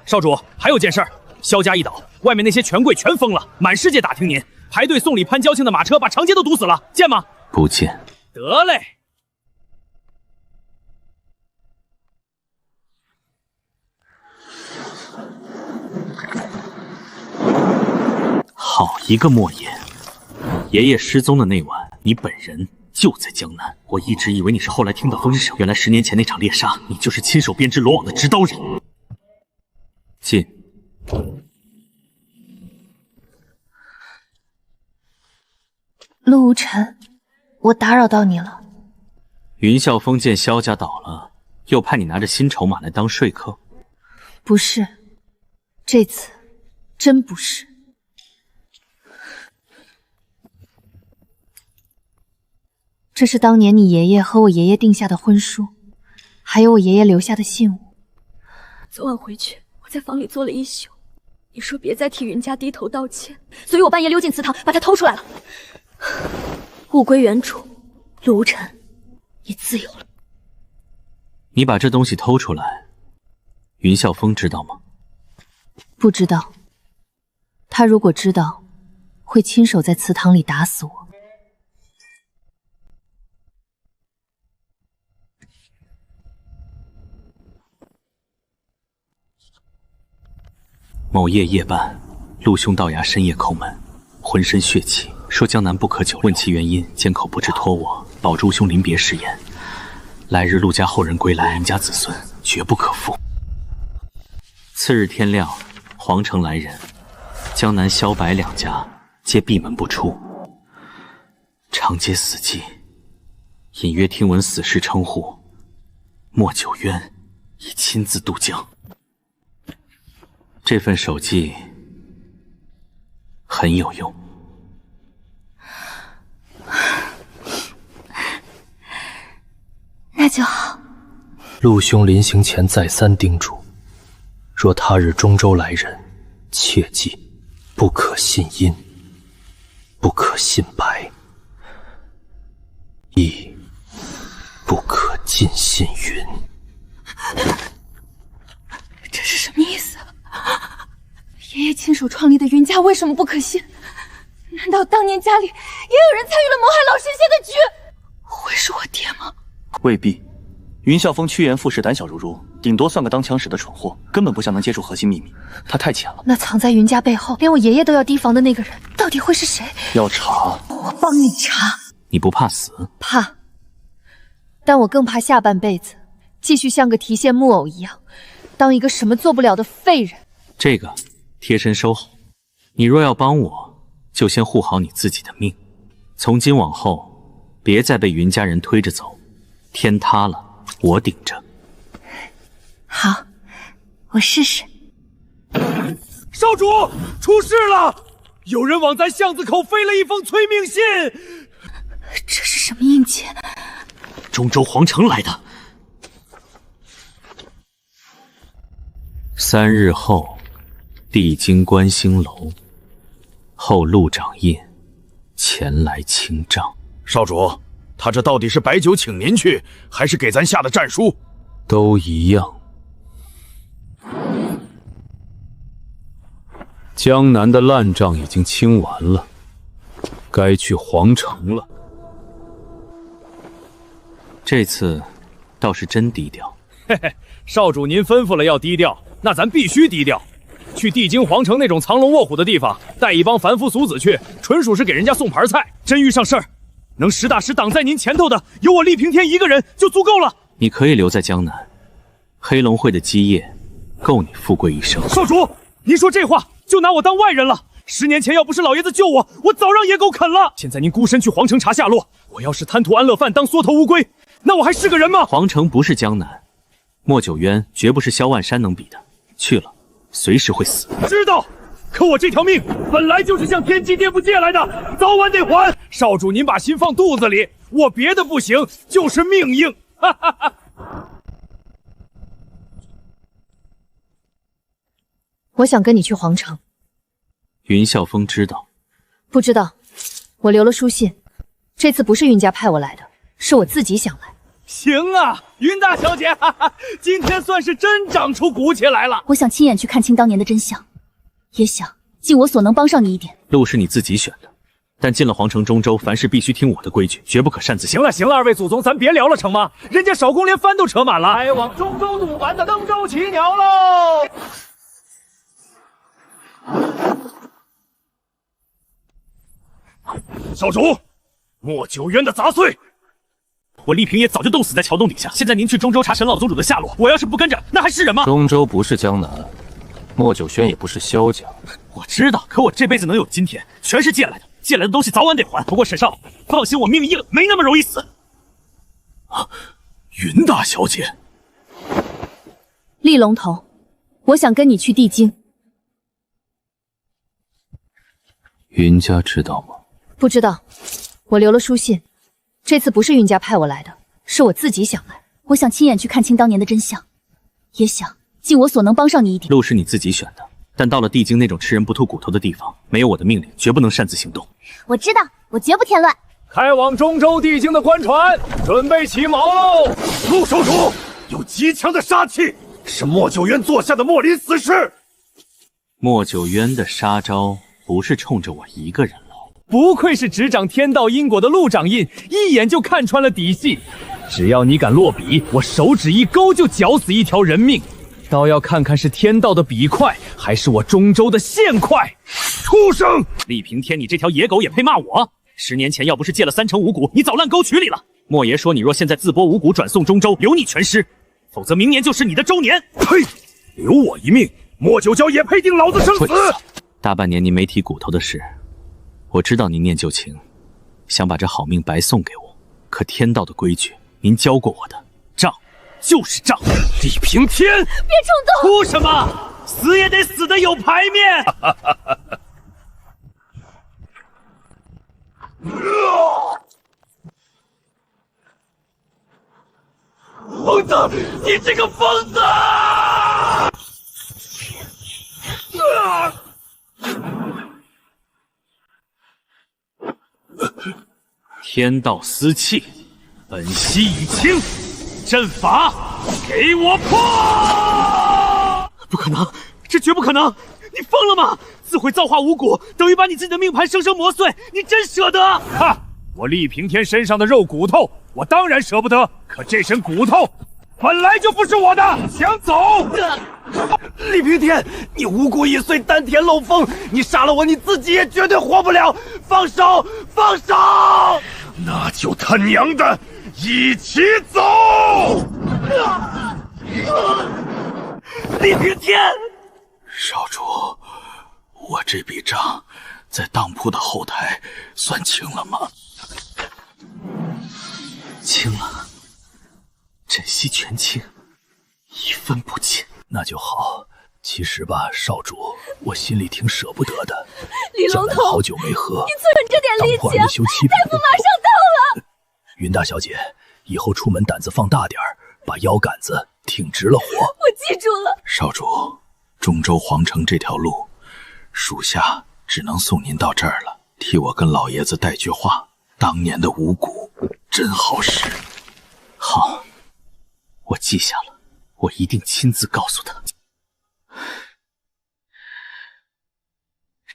少主，还有件事儿，萧家一倒，外面那些权贵全疯了，满世界打听您，排队送礼潘交庆的马车把长街都堵死了，见吗？不见。得嘞。好一个莫言！爷爷失踪的那晚，你本人就在江南。我一直以为你是后来听的风声，原来10年前那场猎杀，你就是亲手编织罗网的执刀人。进。陆无尘，我打扰到你了。云啸风见萧家倒了，又派你拿着新筹码来当说客。不是，这次真不是。这是当年你爷爷和我爷爷定下的婚书，还有我爷爷留下的信物。昨晚回去，我在房里坐了一宿。你说别再替云家低头道歉，所以我半夜溜进祠堂，把它偷出来了。物归原主，陆无尘，你自由了。你把这东西偷出来，云啸风知道吗？不知道。他如果知道，会亲手在祠堂里打死我。某夜夜半，陆兄到衙深夜叩门，浑身血气，说江南不可久留。问其原因，缄口不知，托我保诸兄临别誓言，来日陆家后人归来，云家子孙绝不可负。次日天亮，皇城来人，江南、萧白两家皆闭门不出。长街死寂，隐约听闻死士称呼，莫九渊已亲自渡江。这份手记很有用。那就好。陆兄临行前再三叮嘱，若他日中州来人，切记不可信阴，不可信白，亦不可尽信云。这是什么意思？爷爷亲手创立的云家为什么不可信？难道当年家里也有人参与了谋害老神仙的局？会是我爹吗？未必，云啸风趋炎附势，胆小如如，顶多算个当枪使的蠢货，根本不像能接触核心秘密。他太浅了。那藏在云家背后，连我爷爷都要提防的那个人，到底会是谁？要查，我帮你查。你不怕死？怕，但我更怕下半辈子继续像个提线木偶一样，当一个什么做不了的废人。这个贴身收好。你若要帮我，就先护好你自己的命。从今往后，别再被云家人推着走。天塌了，我顶着。好，我试试。少主，出事了！有人往咱巷子口飞了一封催命信。这是什么印记？中州皇城来的。3日后，帝京观星楼，后陆掌印前来清账。少主，他这到底是摆酒请您去，还是给咱下的战书？都一样。江南的烂账已经清完了，该去皇城了。这次倒是真低调。嘿嘿，少主您吩咐了要低调，那咱必须低调。去帝京皇城那种藏龙卧虎的地方，带一帮凡夫俗子去，纯属是给人家送盘菜。真遇上事儿，能实打实挡在您前头的，有我厉平天一个人就足够了。你可以留在江南，黑龙会的基业够你富贵一生。少主，您说这话就拿我当外人了。10年前要不是老爷子救我，我早让野狗啃了。现在您孤身去皇城查下落，我要是贪图安乐饭当缩头乌龟，那我还是个人吗？皇城不是江南，莫九渊绝不是萧万山能比的。去了，随时会死。知道，可我这条命本来就是向天机爹父借来的，早晚得还。少主您把心放肚子里，我别的不行，就是命硬。哈哈哈。我想跟你去皇城。云啸风知道？不知道，我留了书信。这次不是云家派我来的，是我自己想来。行啊，云大小姐，哈哈，今天算是真长出骨气来了。我想亲眼去看清当年的真相，也想尽我所能帮上你一点。路是你自己选的，但进了皇城中州，凡事必须听我的规矩，绝不可擅自行。行了，二位祖宗，咱别聊了成吗？人家少公连帆都扯满了，来往中州渡船的登州骑鸟喽！少主，莫九渊的杂碎，我丽萍也早就冻死在桥洞底下。现在您去中州查沈老宗主的下落，我要是不跟着，那还是人吗？中州不是江南，莫九轩也不是萧家。我知道，可我这辈子能有今天，全是借来的。借来的东西早晚得还。不过沈少，放心，我命硬，没那么容易死。云大小姐，厉龙头，我想跟你去地京。云家知道吗？不知道，我留了书信。这次不是云家派我来的，是我自己想来。我想亲眼去看清当年的真相，也想尽我所能帮上你一点。路是你自己选的，但到了地京那种吃人不吐骨头的地方，没有我的命令，绝不能擅自行动。我知道，我绝不添乱。开往中州地京的官船准备起锚喽！陆守主有极强的杀气，是莫九渊做下的莫林死士。莫九渊的杀招不是冲着我一个人来。不愧是执掌天道因果的陆掌印，一眼就看穿了底细。只要你敢落笔，我手指一勾就绞死一条人命。倒要看看是天道的笔快，还是我中州的线快！畜生！厉平天，你这条野狗也配骂我？10年前要不是借了3成五谷，你早烂沟渠里了。莫爷说你若现在自拨五谷转送中州，留你全尸，否则明年就是你的周年。呸！留我一命，莫九霄也配定老子生死！大半年您没提骨头的事，我知道您念旧情，想把这好命白送给我。可天道的规矩，您教过我的，账就是账。厉平天，别冲动！哭什么？死也得死得有排面。疯子，你这个疯子！天道私器，本息已清，阵法给我破！不可能，这绝不可能！你疯了吗？自毁造化五谷，等于把你自己的命盘生生磨碎，你真舍得？哈！我厉平天身上的肉骨头，我当然舍不得。可这身骨头本来就不是我的，想走？厉平天，你五谷已碎，丹田漏风，你杀了我，你自己也绝对活不了！放手，放手！那就他娘的一起走！厉平天，少主，我这笔账在当铺的后台算清了吗？清了，枕息全清，一分不欠。那就好。其实吧，少主，我心里挺舍不得的。李龙头，好久没喝，你存这点力气，大夫马上到了。云大小姐，以后出门胆子放大点儿，把腰杆子挺直了活。我记住了。少主，中州皇城这条路，属下只能送您到这儿了。替我跟老爷子带句话，当年的五谷真好使。好，我记下了，我一定亲自告诉他。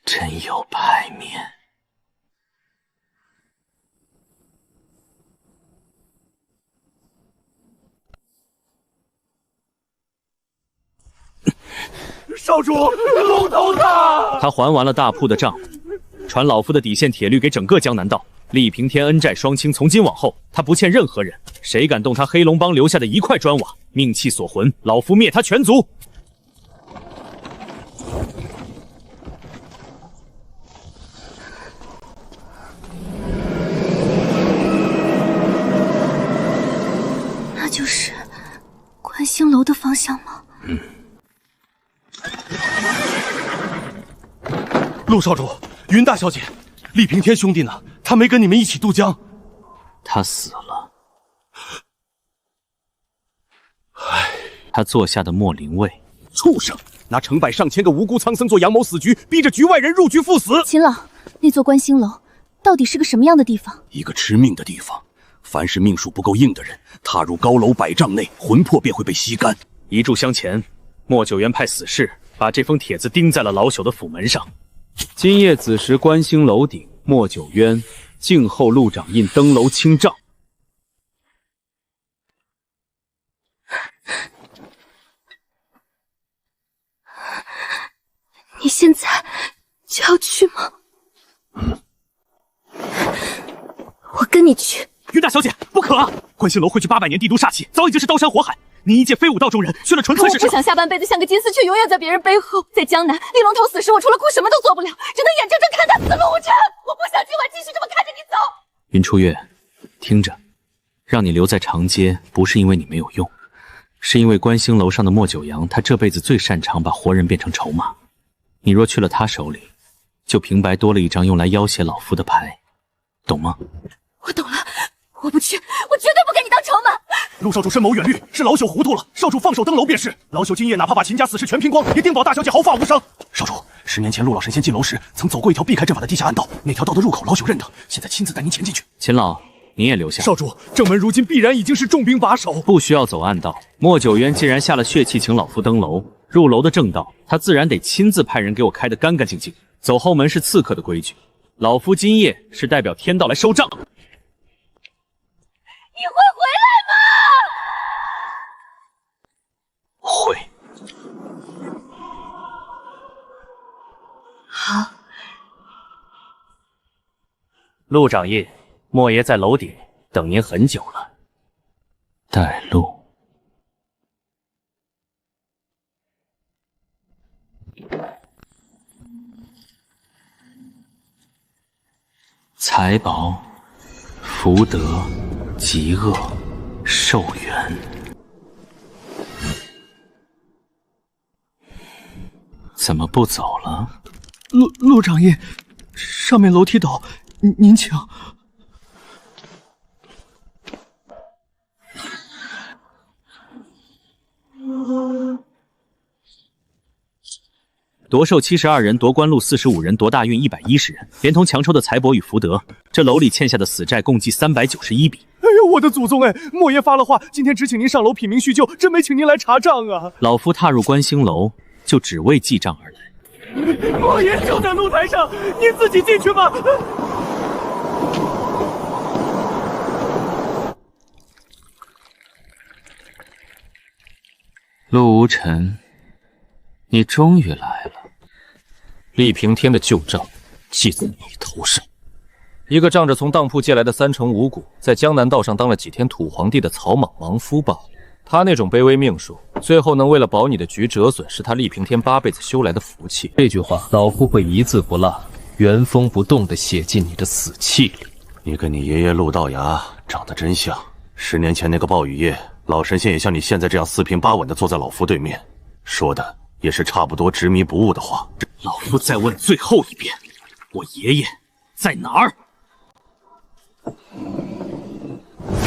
真有排面。少主，龙头子！他还完了大铺的账，传老夫的底线铁律给整个江南道。厉平天恩债双清，从今往后他不欠任何人，谁敢动他黑龙帮留下的一块砖瓦，命气所魂，老夫灭他全族。那就是观星楼的方向吗？陆少主，云大小姐，厉平天兄弟呢？他没跟你们一起渡江？他死了。他做下的莫林卫，畜生！拿成百上千个无辜苍僧做阳谋死局，逼着局外人入局赴死。秦老，那座观星楼到底是个什么样的地方？一个吃命的地方。凡是命数不够硬的人，踏入高楼100丈内，魂魄便会被吸干。一炷香前，莫九渊派死士把这封帖子钉在了老朽的府门上。今夜子时，观星楼顶，莫九渊静候陆掌印登楼清账。你现在就要去吗？我跟你去。云大小姐，不可啊！观星楼汇聚800年帝都煞气，早已经是刀山火海。你一介非武道中人，去了纯粹是……我不想下半辈子像个金丝雀，永远在别人背后。在江南，厉龙头死时，我除了哭什么都做不了，只能眼睁睁看他死路无尘。我不想今晚继续这么看着你走。云初月，听着，让你留在长街，不是因为你没有用，是因为观星楼上的莫九阳，他这辈子最擅长把活人变成筹码。你若去了他手里，就平白多了一张用来要挟老夫的牌，懂吗？我懂了，我不去，我绝对不给你当筹码。陆少主深谋远虑，是老朽糊涂了。少主放手登楼便是。老朽今夜哪怕把秦家死事全拼光，也定保大小姐毫发无伤。少主，10年前陆老神仙进楼时，曾走过一条避开阵法的地下暗道，那条道的入口老朽认得，现在亲自带您前进去。秦老，你也留下。少主，正门如今必然已经是重兵把守，不需要走暗道。莫九渊既然下了血气请老夫登楼，入楼的正道，他自然得亲自派人给我开得干干净净。走后门是刺客的规矩，老夫今夜是代表天道来收账。你会回来吗？会。好。陆掌印，莫爷在楼顶等您很久了。带路。财宝、福德、极恶、寿元，怎么不走了？陆掌印，上面楼梯陡，您请。夺寿72人，夺官禄45人，夺大运110人，连同强抽的财帛与福德，这楼里欠下的死债共计391笔。哎呦，我的祖宗哎！莫爷发了话，今天只请您上楼品茗叙旧，真没请您来查账啊！老夫踏入观星楼，就只为记账而来。莫爷就在露台上，您自己进去吧。陆无尘，你终于来了。厉平天的旧账记在你头上。一个仗着从当铺借来的3成5股，在江南道上当了几天土皇帝的草莽莽夫罢了。他那种卑微命数，最后能为了保你的局折损，是他厉平天8辈子修来的福气。这句话，老夫会一字不落、原封不动地写进你的死契里。你跟你爷爷陆道牙长得真像。10年前那个暴雨夜，老神仙也像你现在这样4平8稳地坐在老夫对面，说的也是差不多执迷不悟的话。老夫再问最后一遍，我爷爷在哪儿？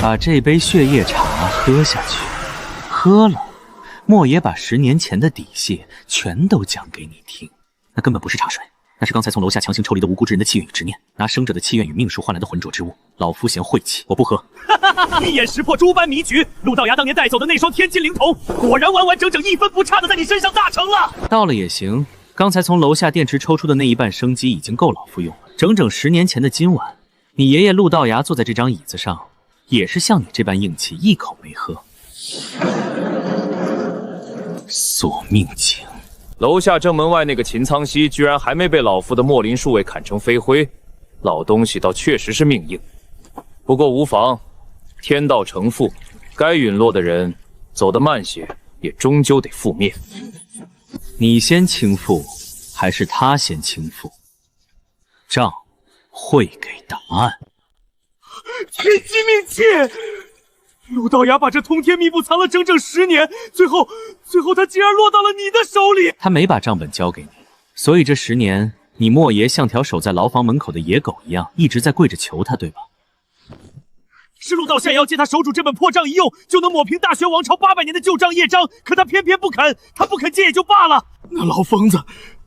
把这杯血液茶喝下去，喝了，莫爷把10年前的底细全都讲给你听。那根本不是茶水，那是刚才从楼下强行抽离的无辜之人的气运与执念，拿生者的气运与命数换来的浑浊之物。老夫嫌晦气，我不喝。一眼识破诸般迷局，陆道牙当年带走的那双天金灵童，果然完完整整1分不差的在你身上大成了。到了也行，刚才从楼下电池抽出的那一半生机已经够老夫用了。整整10年前的今晚，你爷爷陆道牙坐在这张椅子上，也是像你这般硬气，一口没喝。索命井，楼下正门外那个秦苍溪居然还没被老夫的墨林数位砍成飞灰，老东西倒确实是命硬。不过无妨，天道成负，该陨落的人走得慢些，也终究得覆灭。你先倾覆，还是他先倾覆？账会给答案。天机命器，陆道牙把这通天秘簿藏了整整10年，最后他竟然落到了你的手里。他没把账本交给你，所以这10年，你莫爷像条守在牢房门口的野狗一样，一直在跪着求他，对吧？是陆道下要借他手主这本破账一用，就能抹平大玄王朝800年的旧账业章，可他偏偏不肯。他不肯借也就罢了，那老疯子，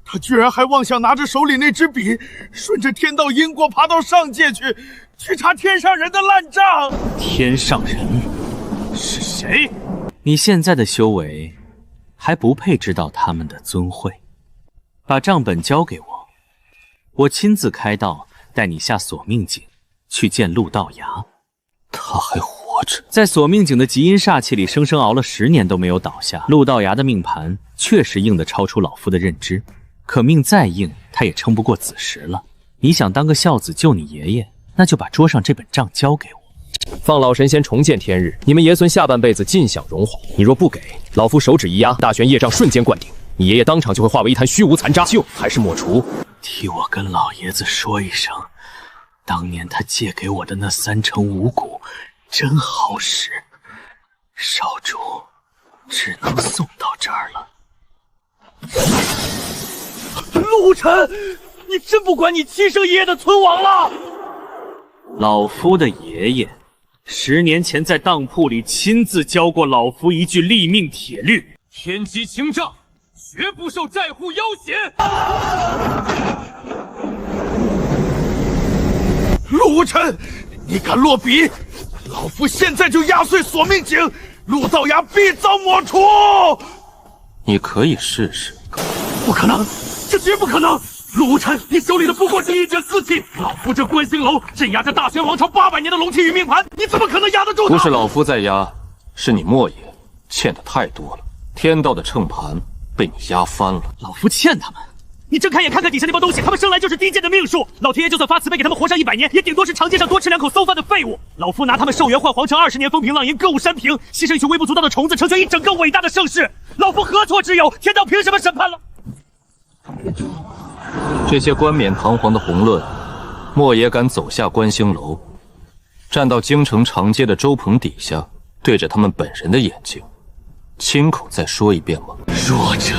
他居然还妄想拿着手里那支笔，顺着天道因果爬到上界去查天上人的烂账。天上人是谁？你现在的修为还不配知道他们的尊讳。把账本交给我，我亲自开道，带你下索命井去见陆道牙。他还活着，在索命井的极阴煞气里生生熬了10年都没有倒下。陆道牙的命盘确实硬得超出老夫的认知，可命再硬，他也撑不过子时了。你想当个孝子救你爷爷，那就把桌上这本账交给我。放老神仙重见天日，你们爷孙下半辈子尽享荣华。你若不给，老夫手指一压，大玄业障瞬间灌顶，你爷爷当场就会化为一滩虚无残渣，救还是抹除？替我跟老爷子说一声，当年他借给我的那3成5股真好使，少主只能送到这儿了。陆晨，你真不管你亲生爷爷的存亡了？老夫的爷爷10年前在当铺里亲自教过老夫一句立命铁律：天机清账，绝不受债户要挟。陆晨，你敢落笔，老夫现在就压碎索命井，陆道牙必遭抹除。你可以试试。不可能，这绝不可能！陆晨，你手里的不过是一卷私契，老夫这观星楼镇压着大玄王朝800年的龙气与命盘，你怎么可能压得住他？不是老夫在压，是你莫爷欠的太多了，天道的秤盘被你压翻了。老夫欠他们？你睁开眼看看底下那帮东西，他们生来就是低贱的命数，老天爷就算发慈悲给他们活上100年，也顶多是长街上多吃2口馊饭的废物。老夫拿他们寿元换皇城20年风平浪吟歌舞升平，牺牲一群微不足道的虫子，成全一整个伟大的盛世，老夫何错之有？天道凭什么审判了？这些冠冕堂皇的红论，莫爷敢走下观星楼，站到京城长街的粥棚底下，对着他们本人的眼睛，亲口再说一遍吗？弱者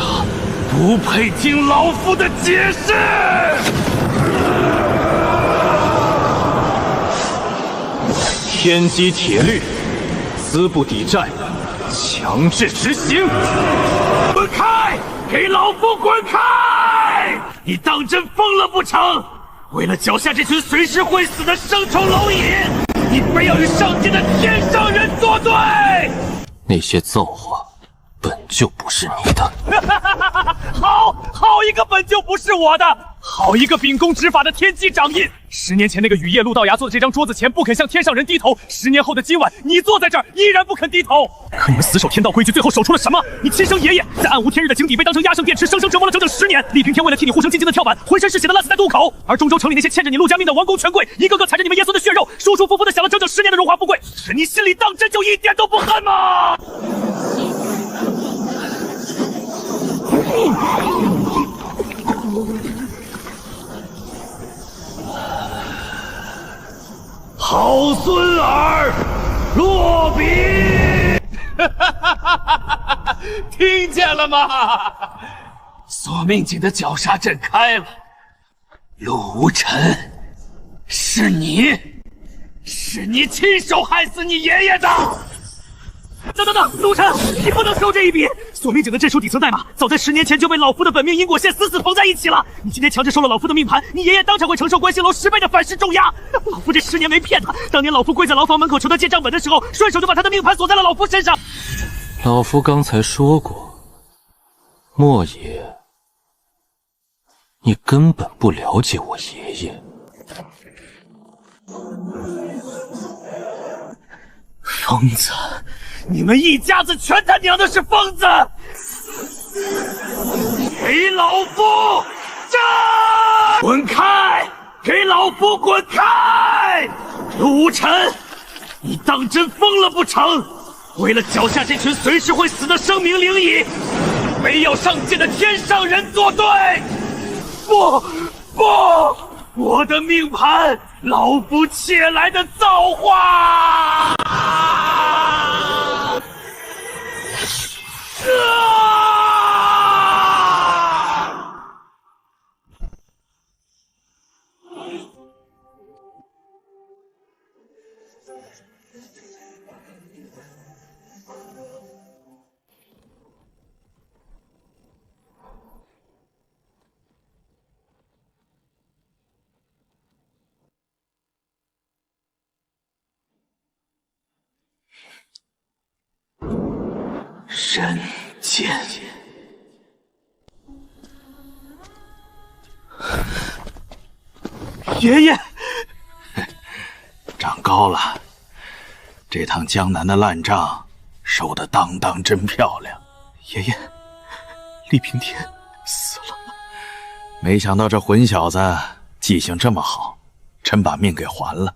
不配听老夫的解释。天机铁律，资不抵债，强制执行。滚开！给老夫滚开！你当真疯了不成？为了脚下这群随时会死的生虫蝼蚁，你非要与上界的天上人作对？那些造化本就不是你的。好一个本就不是我的，好一个秉公执法的天机掌印。10年前那个雨夜陆道牙坐的这张桌子前不肯向天上人低头，10年后的今晚，你坐在这儿依然不肯低头。可你们死守天道规矩，最后守出了什么？你亲生爷爷在暗无天日的井底被当成压胜电池，生生折磨了整整10年。李平天为了替你护城进京的跳板，浑身是血的烂死在渡口。而中州城里那些欠着你陆家命的王公权贵，一个个踩着你们爷孙的血肉，舒舒服服的享了整整10年的荣华富贵。可你心里当真就一点都不恨吗？好孙儿，落笔！听见了吗？索命井的绞杀阵开了，陆无尘，是你亲手害死你爷爷的！等，陆晨，你不能收这一笔。索命井的镇书底层代码，早在10年前就被老夫的本命因果线死缝在一起了。你今天强制收了老夫的命盘，你爷爷当场会承受观星楼10倍的反噬重压。老夫这10年没骗他，当年老夫跪在牢房门口求他借账本的时候，顺手就把他的命盘锁在了老夫身上。老夫刚才说过，莫爷，你根本不了解我爷爷。疯子！你们一家子全他娘的是疯子！给老夫站！滚开！给老夫滚开！陆无尘，你当真疯了不成？为了脚下这群随时会死的生命灵蚁，非要上界的天上人作对！不！我的命盘，老夫窃来的造化！人间，爷爷，长高了，这趟江南的烂账收得当当真漂亮。爷爷，厉平天死了。没想到这混小子记性这么好，真把命给还了。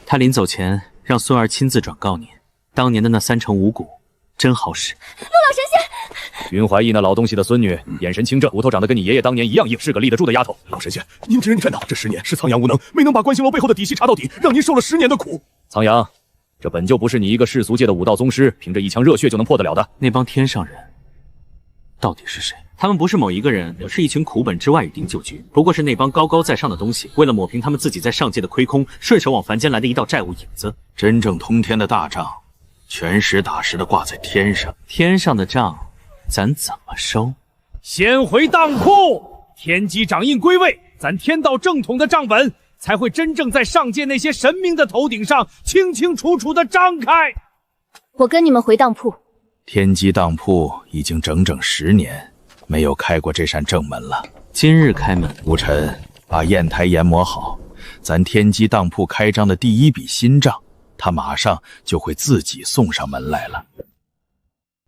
他临走前让孙儿亲自转告您，当年的那3成5谷真好使。陆老神仙，云怀义那老东西的孙女，眼神清正，骨头长得跟你爷爷当年一样硬，是个立得住的丫头。老神仙，您真认真的？这10年是苍阳无能，没能把观星楼背后的底细查到底，让您受了10年的苦。苍阳，这本就不是你一个世俗界的武道宗师凭着一腔热血就能破得了的。那帮天上人到底是谁？他们不是某一个人，而是一群苦本之外与定旧局，不过是那帮高高在上的东西为了抹平他们自己在上界的亏空，顺手往凡间来的一道债务影子。真正通天的大账，全实打实的挂在天上，天上的账咱怎么收？先回当铺，天机掌印归位，咱天道正统的账本才会真正在上界那些神明的头顶上清清楚楚的张开。我跟你们回当铺。天机当铺已经整整10年没有开过这扇正门了，今日开门。吴尘，把砚台研磨好，咱天机当铺开张的第1笔新账，他马上就会自己送上门来了。